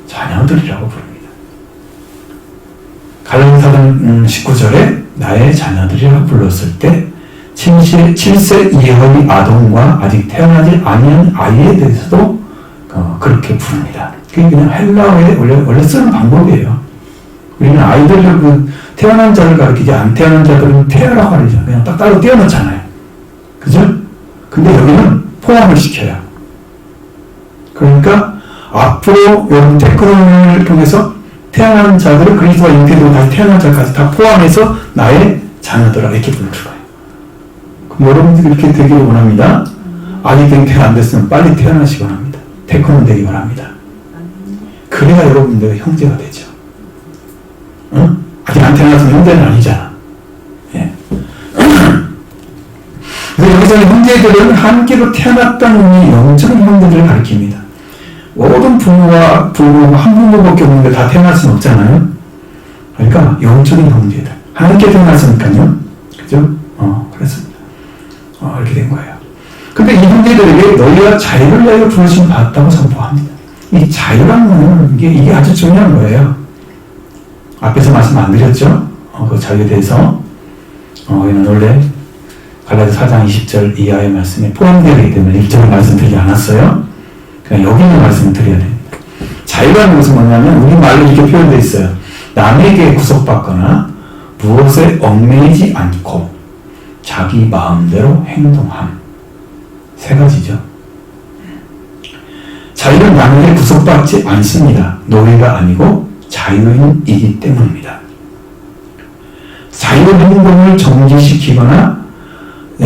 자녀들이라고 부릅니다. 갈라디아서는 19절에 나의 자녀들이라고 불렀을 때 7세 이하의 아동과 아직 태어나지 아니한 아이에 대해서도 그렇게 부릅니다. 그게 그냥 헬라어에 원래 쓰는 방법이에요. 우리는 아이들을 태어난 자를 가리키지 안 태어난 자들은 태어라고 하죠. 그냥 딱 따로 떼어놓잖아요. 그죠? 근데 여기는 포함을 시켜요. 그러니까 앞으로 여러분 테크노를 통해서 태어난 자들을 그리스도와 잉태되고 다시 태어난 자까지 다 포함해서 나의 자녀들아 이렇게 부를 거예요. 그럼 여러분들이 이렇게 되기를 원합니다. 아직 잉태가 안 됐으면 빨리 태어나시기 원합니다. 테크노 되기 원합니다. 그래야 여러분들의 형제가 되죠. 응? 아직 안 태어났으면 형제는 아니잖아. 예. 그래서 여기서는 형제들은 함께로 태어났다는 의미 영적인 형제들을 가리킵니다. 모든 부모와 부부가 한 부모밖에 없는데 다 태어날 수는 없잖아요. 그러니까 영적인 형제들. 함께 태어났으니까요. 그죠? 그래서 이렇게 된 거예요. 근데 이 형제들에게 너희가 자유를 내어 부르심 받았다고 선포합니다. 이 자유라는 게 이게 아주 중요한 거예요. 앞에서 말씀 안 드렸죠? 그 자유에 대해서. 이는 원래 갈라디아 4장 20절 이하의 말씀에 포함되어 있기 때문에 1절을 말씀드리지 않았어요. 그냥 여기 있는 말씀을 드려야 됩니다. 자유라는 것은 뭐냐면 우리 말로 이렇게 표현되어 있어요. 남에게 구속받거나 무엇에 얽매이지 않고 자기 마음대로 행동함. 세 가지죠. 자유는 남에게 구속받지 않습니다. 노예가 아니고 자유인이기 때문입니다. 자유 행동을 정지시키거나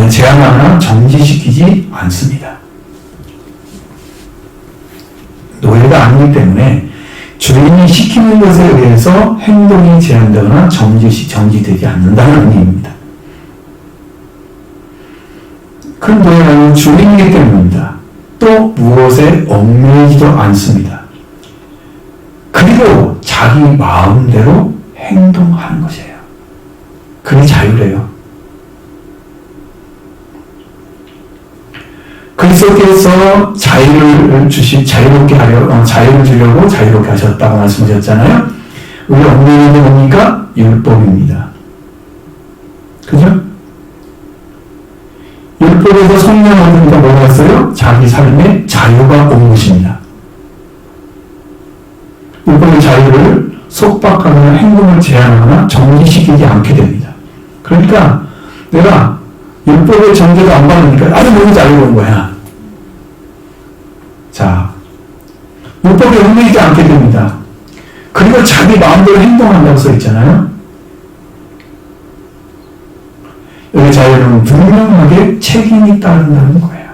제한하거나 정지시키지 않습니다. 노예가 아니기 때문에 주인이 시키는 것에 의해서 행동이 제한되거나 정지되지 않는다는 의미입니다. 큰 노예는 주인이기 때문입니다. 또 무엇에 얽매이지도 않습니다. 그리고 자기 마음대로 행동하는 것이에요. 그게 자유래요. 그리스도께서 자유를 자유를 주려고 자유롭게 하셨다고 말씀하셨잖아요. 우리 얽매이는 게 뭡니까? 율법입니다. 그죠? 율법에서 성령 얻으니까 뭐가 왔어요? 자기 삶에 자유가 온 것입니다. 율법의 자유를 속박하거나 행동을 제한하거나 정지시키지 않게 됩니다. 그러니까 내가 율법의 정죄도 안 받으니까 아주 너무 자유로운 거야. 자, 율법에 얽매이지 않게 됩니다. 그리고 자기 마음대로 행동한다고 써 있잖아요. 여기 자유는 분명하게 책임이 따른다는 거예요.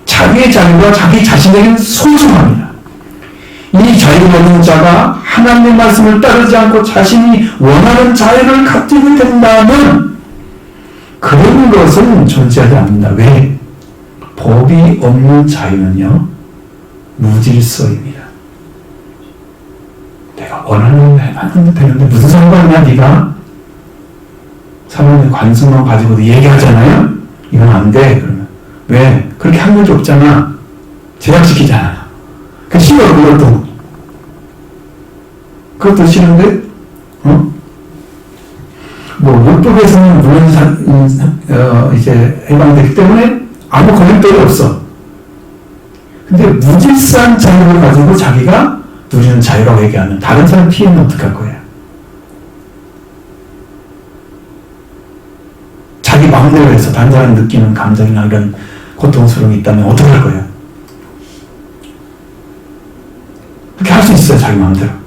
자기의 자유가 자기 자신에게는 소중합니다. 이 자유를 얻는 자가 하나님의 말씀을 따르지 않고 자신이 원하는 자유를 가지게 된다면 그런 것은 존재하지 않는다. 왜? 법이 없는 자유는요, 무질서입니다. 내가 원하는 대로 하면 되는데 무슨 상관이냐, 네가? 사람의 관심만 가지고도 얘기하잖아요? 이건 안 돼. 그러면. 왜? 그렇게 한 적이 없잖아. 제약시키잖아요. 그 싫어, 그것도. 그것도 싫은데, 율법에서는 물론 이제 해방되기 때문에 아무 걸림돌이 없어. 근데 무질서한 자유를 가지고 자기가 누리는 자유라고 얘기하면 다른 사람 피해는 어떡할 거예요? 자기 마음대로 해서 다른 사람이 느끼는 감정이나 이런 고통스러움이 있다면 어떡할 거예요? 그렇게 할 수 있어요, 자기 마음대로.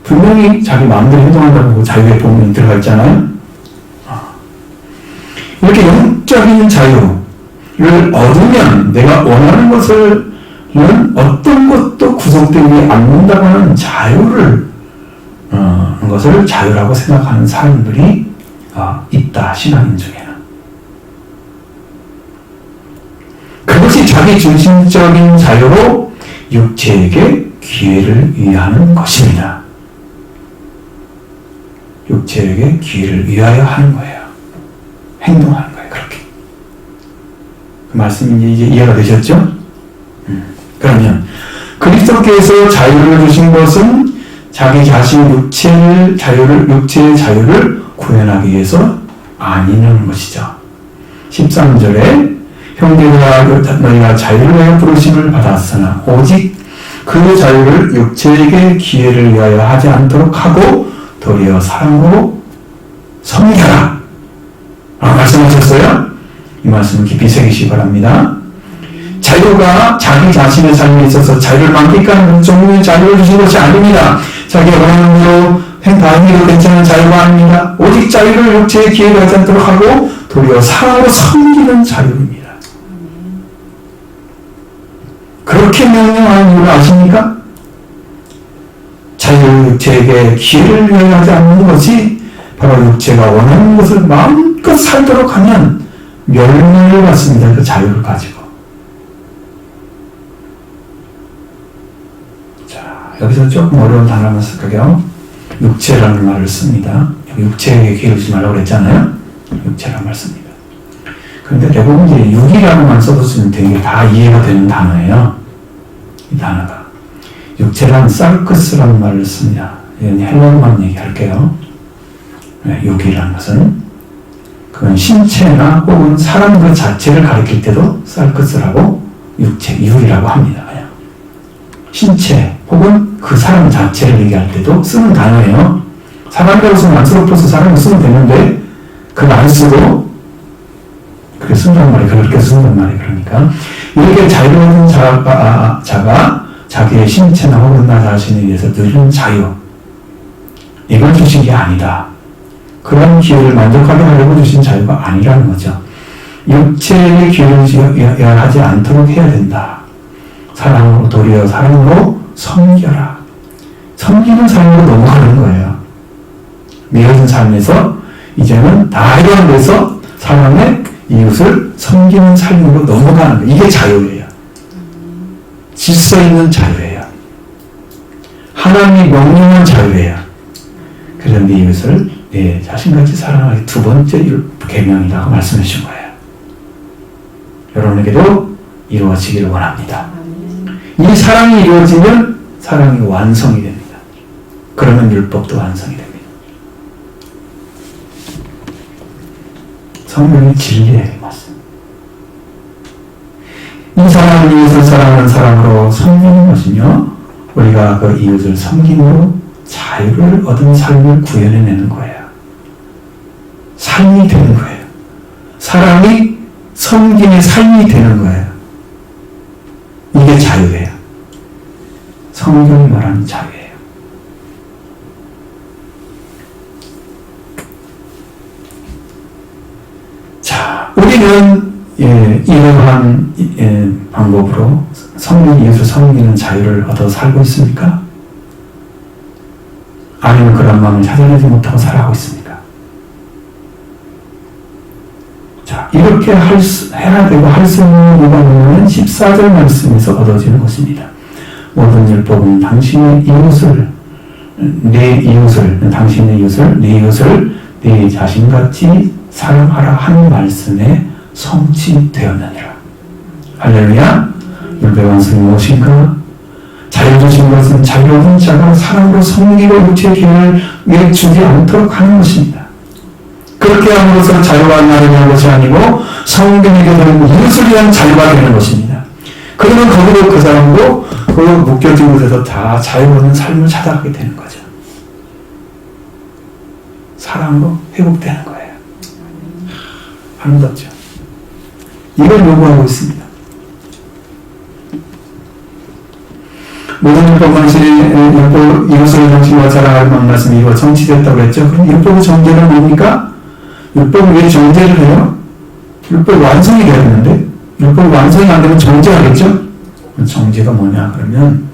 분명히 자기 마음대로 행동한다고 자유의 본문이 들어가 있잖아요. 이렇게 영적인 자유를 얻으면 내가 원하는 것을 어떤 것도 구속되지 않는다고 하는 자유를 것을 자유라고 생각하는 사람들이 있다, 신앙인 중에는. 그것이 자기 중심적인 자유로 육체에게 기회를 위하는 것입니다. 육체에게 기회를 위하여 하는 거예요. 행동하는 거예요. 그렇게. 그 말씀이 이제 이해가 되셨죠? 그러면 그리스도께서 자유를 주신 것은 자기 자신 육체의 자유를 구현하기 위해서 아니라는 것이죠. 13절에 형제들아 너희가 자유를 위하여 부르심을 받았으나 오직 그 자유를 육체에게 기회를 위하여 하지 않도록 하고 도리어 사랑으로 섬겨라. 말씀하셨어요? 이 말씀 깊이 새기시기 바랍니다. 자유가 자기 자신의 삶에 있어서 자유를 만끽하는 종류의 자유를 주신 것이 아닙니다. 자기가 원하는 대로 다 행해도 괜찮은 자유가 아닙니다. 오직 자유를 육체의 기회를 하지 않도록 하고 도리어 사랑으로 섬기는 자유입니다. 그렇게 명령하는 이유를 아십니까? 자유를 육체에게 기회를 위하지 않는 것이 바로 육체가 원하는 것을 마음껏 살도록 하면 멸망을 받습니다. 그 자유를 가지고. 자, 여기서 조금 어려운 단어만 쓸게요. 육체라는 말을 씁니다. 육체에게 기회를 주지 말라고 그랬잖아요. 육체라는 말 씁니다. 그런데 대부분 이제 육이라는 말 써도 되게 다 이해가 되는 단어예요. 이 단어가. 육체란 살크스라는 말을 씁니다. 이건 헬라어만 얘기할게요. 육이라는 것은 그건 신체나 혹은 사람 그 자체를 가리킬 때도 살크스라고 육이라고 합니다. 신체 혹은 그 사람 자체를 얘기할 때도 쓰는 단어예요. 사람이라고 쓰면 안쓰럽어서 사람을 쓰면 되는데 그걸 안 쓰고 그렇게 쓴단 말이에요. 그렇게 쓴단 말이에요. 그러니까 이렇게 자유로운 자가 자기의 신체나 혹은 나 자신에 의해서 누리는 자유, 이걸 주신 게 아니다. 그런 기회를 만족하게 하려고 주신 자유가 아니라는 거죠. 육체의 기회를 하지 않도록 해야 된다. 사랑으로 도리어 사랑으로 섬겨라. 섬기는 삶으로 넘어가는 거예요. 미워진 삶에서 이제는 다 해결돼서 사랑의 이웃을 섬기는 삶으로 넘어가는 거예요. 이게 자유예요. 질서 있는 자유예요. 하나님이 명령한 자유예요. 그래서 네 이웃을 내 자신같이 사랑하기 두 번째 계명이라고 말씀해 주신 거예요. 여러분에게도 이루어지기를 원합니다. 이 사랑이 이루어지면 사랑이 완성이 됩니다. 그러면 율법도 완성이 됩니다. 성경의 진리예요. 맞습니다. 이 사랑을 이웃을 사랑하는 사랑으로 섬기는 것은요, 우리가 그 이웃을 섬김으로 자유를 얻은 삶을 구현해내는 거예요. 삶이 되는 거예요. 사랑이 섬김의 삶이 되는 거예요. 이게 자유예요. 성경이 말하는 자유예요. 자, 우리는 이러한 방법으로 성령 이웃을 섬기는 자유를 얻어 살고 있습니까? 아니면 그런 마음을 찾아내지 못하고 살아가고 있습니까? 자, 이렇게 해야 되고 할 수 있는 이유가 뭐냐면 14절 말씀에서 얻어지는 것입니다. 모든 율법은 당신의 이웃을 내 이웃을 내 자신같이 사랑하라 하는 말씀에 성취되었느니라. 할렐루야. 율법의 완성이 무엇인가? 자유 주신 것은 자유로운 자가 사랑으로 섬기고 육체의 기회를 주지 않도록 하는 것입니다. 그렇게 함으로써 자유가 나누는 것이 아니고 성경에게 되는 이웃을 위한 자유가 되는 것입니다. 그러면 거기로 그 사람도 그 묶여진 곳에서 다 자유로운 삶을 찾아가게 되는 거죠. 사랑으로 회복되는 거예요. 아름답죠. 이걸 요구하고 있습니다. 모든 율법 방식의 이웃을 정신과 사랑을 만났으면 이거 정치됐다고 했죠. 그럼 율법의 정제는 뭡니까? 율법을 왜 정제를 해요? 율법 완성이 돼야 되는데 율법 완성이 안 되면 정제하겠죠? 정제가 뭐냐 그러면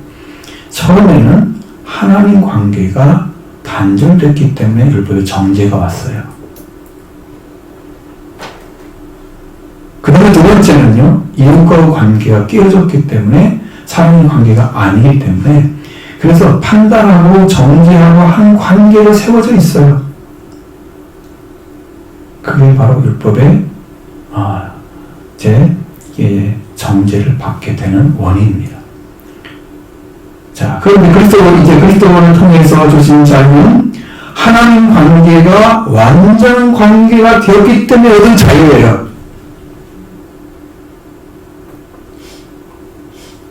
처음에는 하나님 관계가 단절됐기 때문에 율법의 정제가 왔어요. 그 다음에 두 번째는요, 이웃과 관계가 깨어졌기 때문에 사랑의 관계가 아니기 때문에 그래서 판단하고 정죄하고 한 관계로 세워져 있어요. 그게 바로 율법의 정죄를 받게 되는 원인입니다. 자, 그런데 그리스도를 통해서 주신 자유는 하나님 관계가 완전 관계가 되었기 때문에 얻은 자유예요.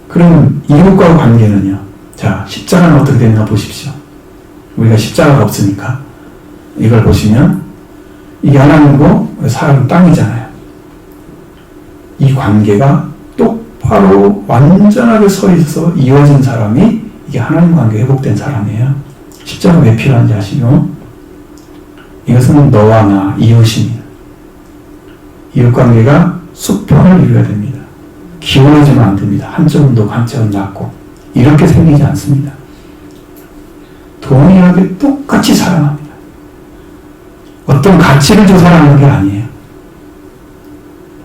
그럼 이웃과 관계는요. 자, 십자가는 어떻게 되는가 보십시오. 우리가 십자가가 없으니까 이걸 보시면 이게 하나님과 사람 땅이잖아요. 이 관계가 똑바로 완전하게 서 있어 이어진 사람이 이게 하나님 관계 회복된 사람이에요. 십자가 왜 필요한지 아시죠? 이것은 너와 나 이웃입니다. 이웃 관계가 수평을 이루어야 됩니다. 기울어지면 안 됩니다. 한쪽은 높고 한쪽은 낮고 이렇게 생기지 않습니다. 동일하게 똑같이 사랑합니다. 어떤 가치를 줘 사랑하는 게 아니에요.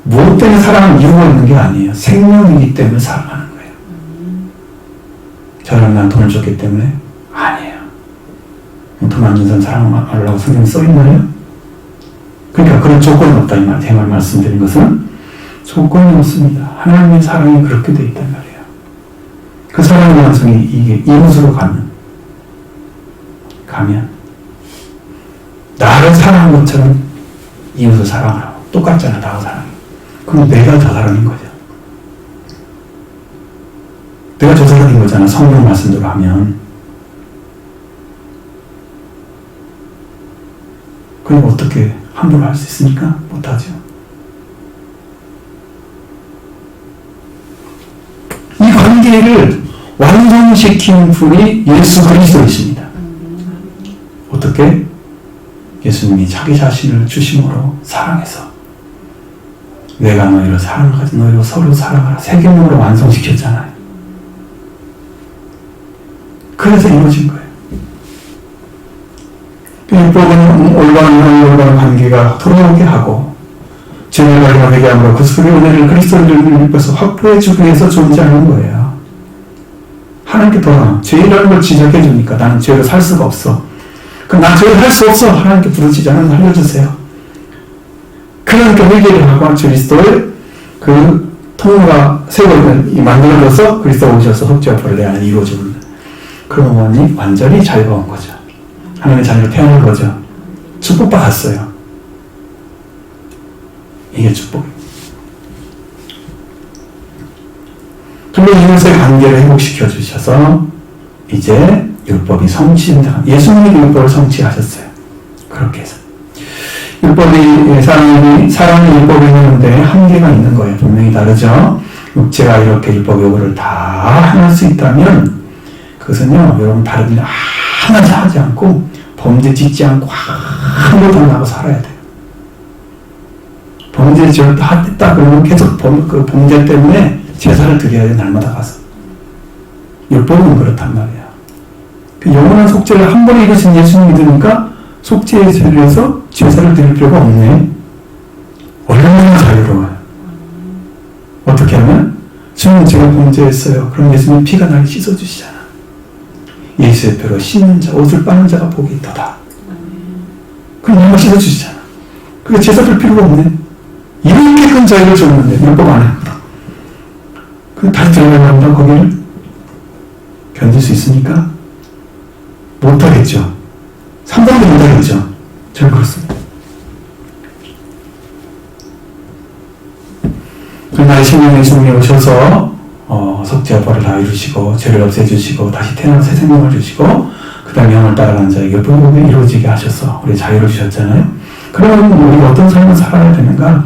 무엇 때문에 사랑을 이루고 있는 게 아니에요. 생명이기 때문에 사랑하는 거예요. 저는 난 돈을 줬기 때문에 아니에요. 돈 안 준 사람 사랑하려고 성경에 써있나요? 그러니까 그런 조건이 없다 이 말, 제 말 말씀드린 것은 조건이 없습니다. 하나님의 사랑이 그렇게 되어 있단 말이에요. 그 사랑의 완성이 이게 이웃으로 가면 나를 사랑한 것처럼 이웃을 사랑하라고 똑같잖아. 나하고 사랑해. 그럼 내가 저 사람인 거죠. 내가 저 사람인 거잖아. 성경 말씀대로 하면. 그럼 어떻게 함부로 할 수 있습니까? 못하죠. 이 관계를 완성시킨 분이 예수 그리스도이십니다. 어떻게? 예수님이 자기 자신을 주심으로 사랑해서 내가 너희를 사랑하지 너희로 서로 사랑하라 세계적으로 완성시켰잖아요. 그래서 이루어진 거예요. 율법은 올바른 관계가 돌아오게 하고 죄를 발견하게 함으로 그 속의 은혜를 그리스도를 입혀서 확보해 주기 위해서 존재하는 거예요. 하나님께 더 죄라는 걸 지적해 주니까 나는 죄로 살 수가 없어. 그럼 난 죄를 할 수 없어. 하나님께 부르짖지 않으면 알려주세요. 그러니까 회개를 하고 그리스도의 그 통로가 세월을 만들어져서 그리스도가 오셔서 속죄와 벌레 안에 이루어집니다. 그러면 완전히 자유가 온 거죠. 하나님의 자녀로 태어난 거죠. 축복받았어요. 이게 축복입니다. 그리고 이웃의 관계를 회복시켜 주셔서 이제 율법이 성취된다. 예수님이 율법을 성취하셨어요. 그렇게 해서 율법이 사랑의 율법이 있는데 한계가 있는 거예요. 분명히 다르죠. 육체가 이렇게 율법 요구를 다 할 수 있다면 그것은요, 여러분 다른 일 하나도 하지 않고 범죄 짓지 않고 아무것도 안 하고 살아야 돼요. 범죄 지을 했다 그러면 계속 그 범죄 때문에 제사를 드려야 돼. 날마다 가서. 율법은 그렇단 말이야. 그 영원한 속죄를 한 번에 이루신 예수님이 되니까 속죄의 죄를 해서 제사를 드릴 필요가 없네. 얼마나 자유로워요. 어떻게 하면? 주님 제가 범죄했어요. 그럼 예수님 피가 날 씻어주시잖아. 예수의 표로 씻는 자, 옷을 빠는 자가 복이 있도다. 그럼 내가 씻어주시잖아. 그게 제사 드릴 필요가 없네. 이렇게 큰 자유를 줬는데 율법 안 했다. 그럼 다시 들어가야 한다 거기를. 견딜 수 있습니까? 못하겠죠. 상상도 못하겠죠. 전 그렇습니다. 그러나 신령의 주님이 오셔서 속죄와 다 이루시고 죄를 없애주시고 다시 태어나 새 생명을 주시고 그 다음에 영을 따라가는 자에게 복음이 이루어지게 하셔서 우리 자유를 주셨잖아요. 그러면 우리가 어떤 삶을 살아야 되는가?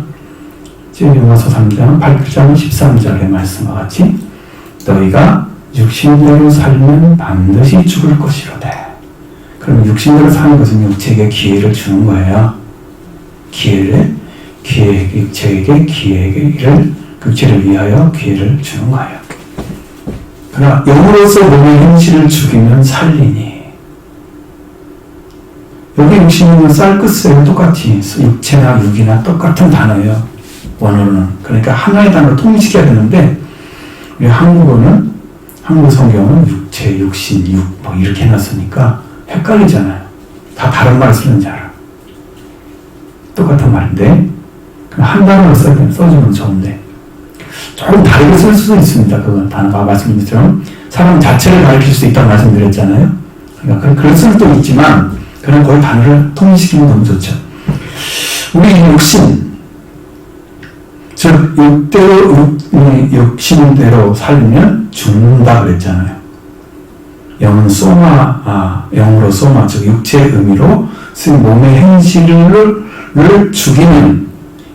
지금 요나서 3장 8장 13절의 말씀과 같이 너희가 육신대로 살면 반드시 죽을 것이로되. 그럼 육신대로 사는 것은 육체에게 기회를 주는 거예요. 육체에게 기회를, 육체를 위하여 기회를 주는 거예요. 그러나 영으로서 몸의 행실을 죽이면 살리니. 여기 육신은 쌀끝은 똑같이 육체나 육이나 똑같은 단어예요. 원어는. 그러니까 하나의 단어로 통일시켜야 되는데 우리 한국어는 한국 성경은 육체, 육신, 육 뭐 이렇게 해놨으니까 헷갈리잖아요. 다 다른 말을 쓰는지 알아. 똑같은 말인데 한 단어로 써주면 좋은데 조금 다르게 쓸 수도 있습니다. 그건 단어가 말씀드린 것처럼 사람 자체를 가리킬 수 있다고 말씀드렸잖아요. 그러니까 그럴 수도 있지만 그런 거의 단어를 통일시키면 너무 좋죠. 우리 육신, 즉 육신대로 살면 죽는다 그랬잖아요. 영은 영으로 소마, 즉 육체의 의미로 쓴 몸의 행실을 죽이면,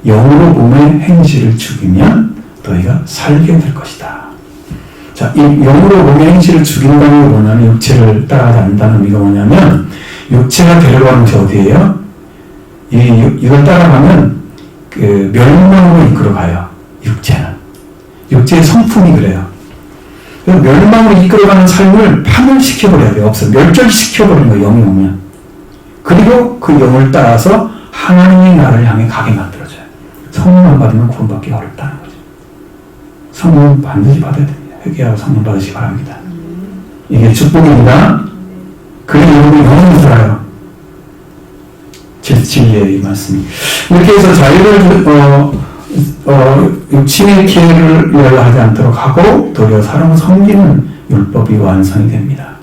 영으로 몸의 행실을 죽이면 너희가 살게 될 것이다. 자, 이 영으로 몸의 행실을 죽인다는 게 뭐냐면 육체를 따라가지 않는다는 의미가 뭐냐면 육체가 데려가는 것이 어디예요? 이걸 따라가면 그 멸망으로 이끌어가요. 육체의 성품이 그래요. 멸망으로 이끌어가는 삶을 파멸시켜버려야 돼요. 멸절시켜버리는 거예요. 영이 오면. 그리고 그 영을 따라서 하나님의 나라를 향해 가게 만들어줘요. 성령을 받으면 구원받기 어렵다는 거죠. 성령 반드시 받아야 됩니다. 회개하고 성령 받으시기 바랍니다. 이게 축복입니다. 그리고 여러분이 영원히 살아요. 진리의 말씀이. 이렇게 해서 자유를 육신의 기회를 하지 않도록 하고 도리어 사람을 섬기는 율법이 완성이 됩니다.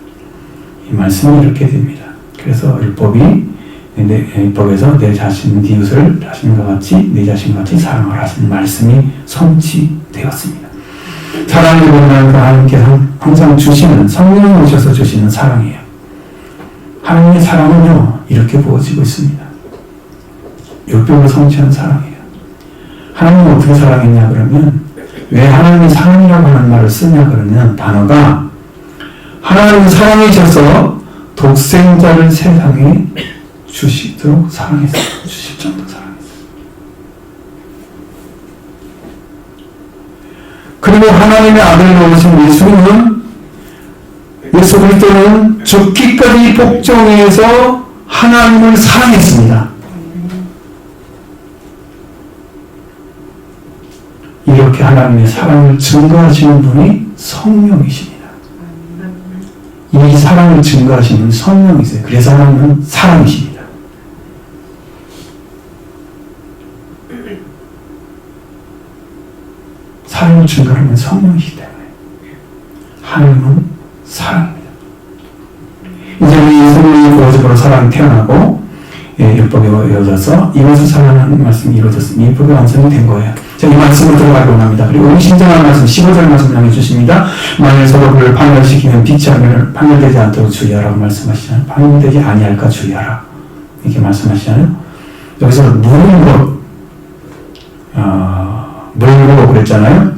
이 말씀이 이렇게 됩니다. 그래서 율법에서 내 자신, 네 이웃을 자신과 같이 내 자신과 같이 사랑하라 하시는 말씀이 성취되었습니다. 사랑이 보면 하나님께서 항상 주시는, 성령이 오셔서 주시는 사랑이에요. 하나님의 사랑은요 이렇게 부어지고 있습니다. 율법을 성취한 사랑이에요. 하나님은 어떻게 사랑했냐 그러면, 왜 하나님이 사랑이라고 하는 말을 쓰냐 그러면, 단어가 하나님은 사랑이셔서 독생자를 세상에 주시도록 사랑했어요. 주실 정도 사랑했어요. 그리고 하나님의 아들로 오신 예수 그리스도는 죽기까지 복종해서 하나님을 사랑했습니다. 이렇게 하나님의 사랑을 증거하시는 분이 성령이십니다. 이 사랑을 증거하시는 성령이세요. 그래서 하나님은 사랑이십니다. 사랑을 증거하는 성령이시기 때문에 하나님은 사랑입니다. 이제 우리 성령이 구원적으로 사랑이 태어나고 율법이 이루어져서 이것을 사랑하는 말씀이 이루어졌습니다. 율법이 완성이 된 거예요. 자, 이 말씀을 들어가기 원합니다. 그리고 우리 신정한 말씀 15절 말씀 남겨 주십니다. 만일 서로를 판결시키면 빛이 판결되지 않도록 주의하라고 말씀하시잖아요. 판결되지 아니할까 주의하라 이렇게 말씀하시잖아요. 여기서 물고 그랬잖아요.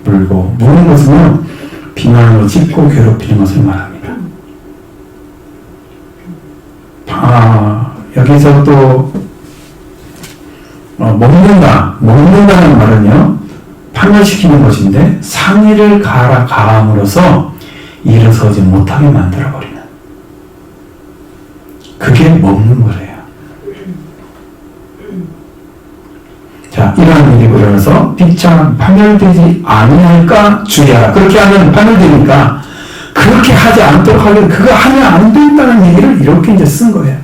무는 것은요 비난으로 찢고 괴롭히는 것을 말합니다. 여기서 또 먹는다는 말은요 판결시키는 것인데 상의를 가함으로써 일어서지 못하게 만들어버리는, 그게 먹는 거래요. 자, 이러한 일이 일어나서 빛처럼 판결되지 아니할까 주의하라. 그렇게 하면 판결되니까 그렇게 하지 않도록 하려고, 그거 하면 안 된다는 얘기를 이렇게 이제 쓴 거예요.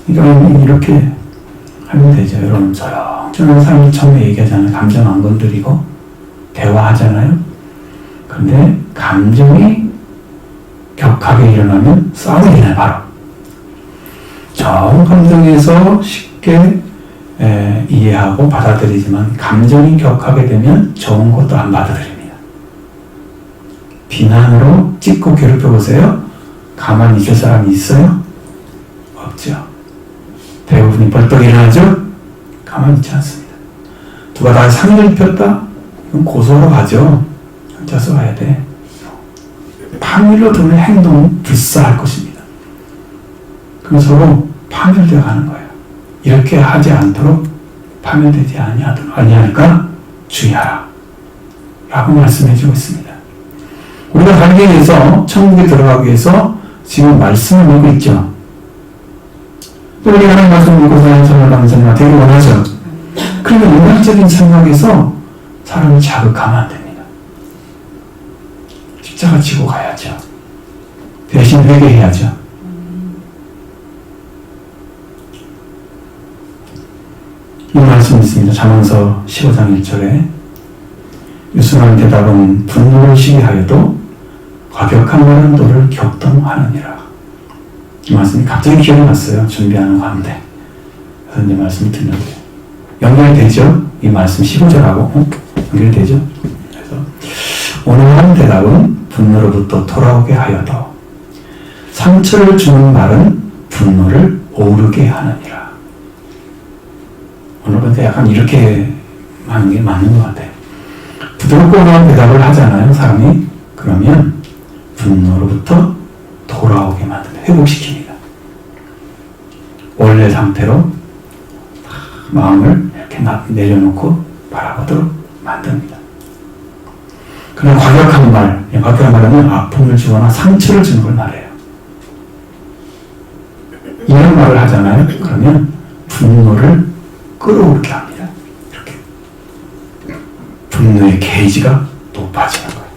그러니까 이렇게 하면 되죠. 여러분, 저런 사람이 처음에 얘기하잖아요. 감정 안 건드리고 대화하잖아요. 그런데 감정이 격하게 일어나면 싸움이 일어나요. 바로 좋은 감정에서 쉽게 이해하고 받아들이지만 감정이 격하게 되면 좋은 것도 안 받아들입니다. 비난으로 찍고 괴롭혀보세요. 가만히 있을 사람이 있어요? 없죠. 대부분이 벌떡 일어나죠? 가만히 있지 않습니다. 누가 다 상의를 폈다? 그럼 고소하러 가죠. 경찰서 가야 돼. 파멸로 드는 행동은 불사할 것입니다. 그럼 서로 파멸되어 가는 거예요. 이렇게 하지 않도록 파멸되지 아니하니까 주의하라 라고 말씀해 주고 있습니다. 우리가 살기 위해서 천국에 들어가기 위해서 지금 말씀을 읽고 있죠. 또 우리가 하나님 말씀을 읽고 사는 삶을 감사합니다. 되게 원하죠. 그러면 인간적인 생각에서 사람을 자극하면 안 됩니다. 십자가 지고 가야죠. 대신 회개해야죠. 이 말씀이 있습니다. 잠언서 15장 1절에 유순한 대답은 분노를 시기하여도 과격한 말은 너를 격동하느니라. 이 말씀이 갑자기 기억이 났어요. 준비하는 가운데. 그래서 이 말씀이 듣는데 연결되죠? 이 말씀 15절하고 연결되죠? 그래서 오늘 하는 대답은 분노로부터 돌아오게 하여도 상처를 주는 말은 분노를 오르게 하느니라. 오늘 보니까 약간 이렇게 하는 게 맞는 것 같아요. 부드럽고 온화한 대답을 하잖아요, 사람이. 그러면 분노로부터 돌아오게 만듭니다. 회복시킵니다. 원래 상태로 마음을 이렇게 내려놓고 바라보도록 만듭니다. 그러나 과격한 말은 아픔을 주거나 상처를 주는 걸 말해요. 이런 말을 하잖아요. 그러면 분노를 끌어오르게 합니다. 이렇게 분노의 게이지가 높아지는 거예요.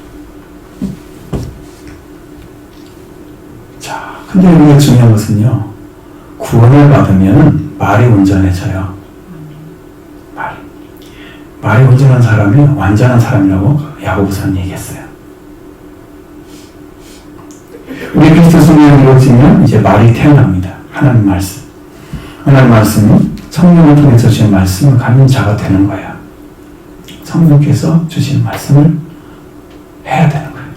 자, 근데 우리가 중요한 것은요, 구원을 받으면 말이 온전해져요. 말이 온전한 사람이 완전한 사람이라고 야고보서는 얘기했어요. 우리 그리스도 성령이 이루어지면 이제 말이 태어납니다. 하나님 말씀. 하나님 말씀은 성령을 통해서 주신 말씀을 가진 자가 되는 거야. 성령께서 주신 말씀을 해야 되는 거예요.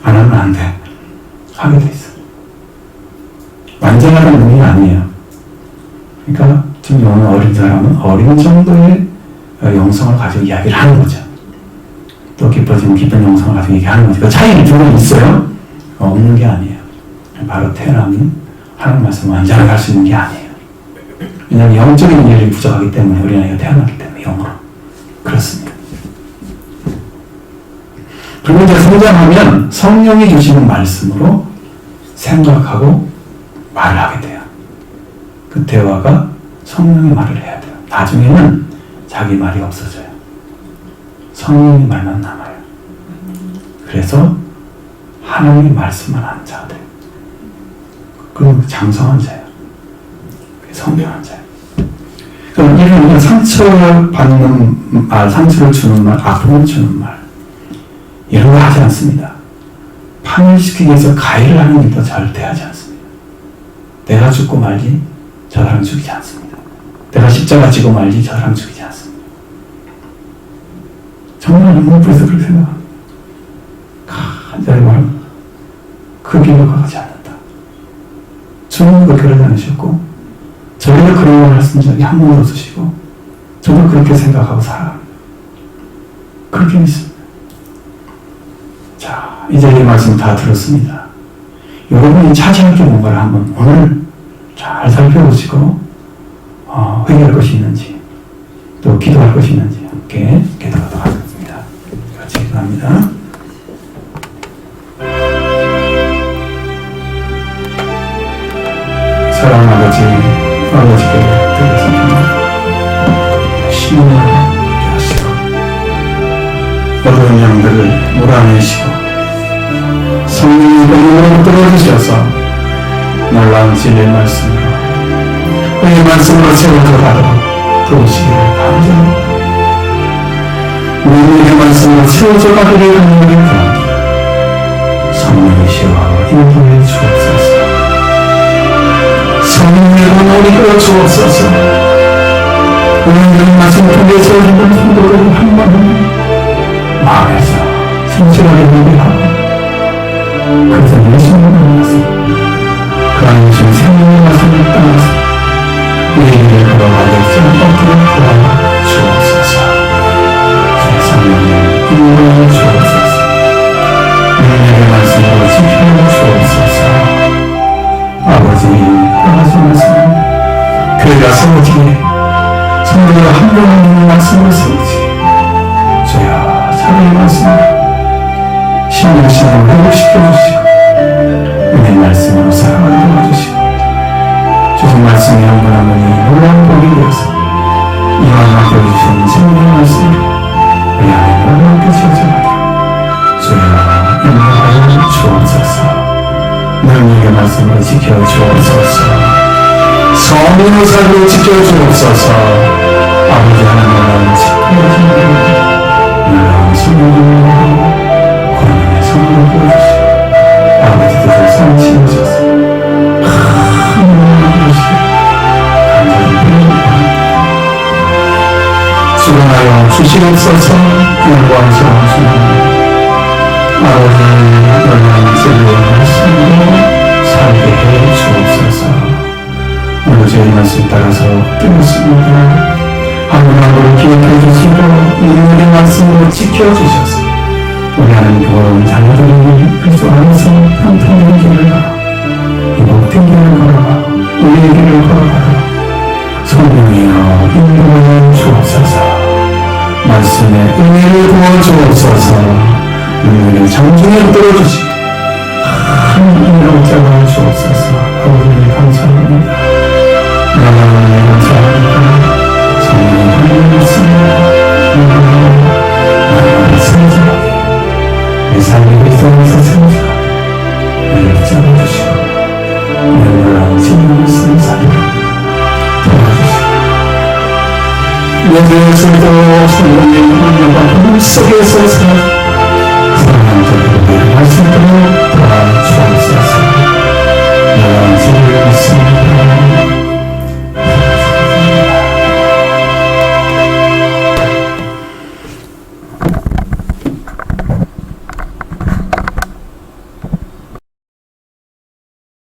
안 하면 안 돼. 하게 돼 있어. 완전한 분이 아니에요. 그러니까 지금 오늘 어린 사람은 어린 정도의 영성을 가지고 이야기를 하는 거죠. 또 깊어지면 깊은 영성을 가지고 얘기하는 거죠. 그 차이는 분명히 있어요. 없는 게 아니에요. 바로 태어나면 하나님 말씀을 완전하게 할 수 있는 게 아니에요. 왜냐하면 영적인 일이 부족하기 때문에 우리 아이가 태어나기 때문에 영으로. 그렇습니다. 그리고 이제 성장하면 성령이 주시는 말씀으로 생각하고 말을 하게 돼요. 그 대화가 성령의 말을 해야 돼요. 나중에는 자기 말이 없어져요. 성령의 말만 남아요. 그래서 하나님의 말씀만 하는 자가 돼요. 그럼 장성한 자예요. 성령한 자예요. 그럼 이런 상처를 받는 말, 상처를 주는 말, 아픔을 주는 말, 이런 거 하지 않습니다. 파멸시키기 위해서 가해를 하는 일도 절대 하지 않습니다. 내가 죽고 말지 저 사람 죽이지 않습니다. 내가 십자가 지고 말지 저 사람 죽이지 않습니다. 정말 눈물에서 그렇게 생각합니다. 간절히 말합니다. 그 길로 가지 않는다. 주님도 그러지 않으셨고 저희도 그런 말 하신 적이 한 번도 없으시고 저도 그렇게 생각하고 살아갑니다. 그렇게 믿습니다. 자, 이제 이 말씀 다 들었습니다. 여러분이 차지할 게 뭔가를 한번 오늘 잘 살펴보시고 회개할 것이 있는지 또 기도할 것이 있는지 함께 기도하도록 하겠습니다. 같이 기도합니다. 사랑하는 아버지께 드렸습니다. 신령하게 하시고 모든 양들을 몰아내시고 성령의 권능으로 끌어주셔서 놀라운 진리의 말씀으로 이 말씀으로 세워져가도록 도우시기를 감사합니다. 우리의 말씀으로 세워져가기를 하나님을 구합니다. 성령이시여 영원히 끌어 주옵소서. 오늘 말씀 통해서 이런 성도를 한 번은 마음에서 진실하게 예배하고 그래서 예수님을 만나서 그 안에 주신 생명의 말씀을 따라서 우리에게 걸어가게 쌍꺼풀을 도와 주옵소서. 세상에 인도해 주옵소서. 우리에게 말씀으로 지켜 주옵소서. 아버지 하나님 교회가 세워지게 성도가 한 번에 있는 말씀을 세우지 주여 사랑의 말씀을 신령신을 회복시켜주시고 은혜 말씀으로 살아가게 도와주시고 주신 말씀이 한 분 한 분이 놀라운 복이 되어서 이만 맡겨주신 생명의 말씀을 우리 안에 놀랍게 지어져가게 주여 인도하여 주옵소서. 너희에게 말씀으로 지켜주옵소서. 성령의 삶을 지켜주옵소서. 아버지 하나님을 지켜주시고 놀라운 성령으로 권능의 성령을 보여주시고 아버지 뜻을 성취하셔서 하나님을 보시고 감사를 드립니다. 수고하여 주시옵소서. 영광스러운 주님 아버지 놀라운 진리의 말씀으로 살게 해 주옵소서. 오늘 저희 말씀 따라서 뜨겁습니다. 한 분 한 분을 기억해 주시고 우리의 말씀으로 지켜주셔서 우리 하나님 보호로운 자녀들이 그리스도 안에서 평통된 길을 걸어 이 복된 길을 걸어가 우리의 길을 걸어가라. 성령이여 인도하여 주옵소서. 말씀에 은혜를 부어주옵소서. 은혜를 장중에 떨어주시고 하나님이라고 잡아 주옵소서. 아버지 감사합니다. 하나님 감사합니다. 성령의 하나님 말씀입니다. 하나님을 성장하게 내 삶의 그리스도에서 성장하게 은혜를 잡아주시고 놀라운 진리의 말씀을 살려 도와주시고 예배에서도 성령의 능력과 힘 속에서 살아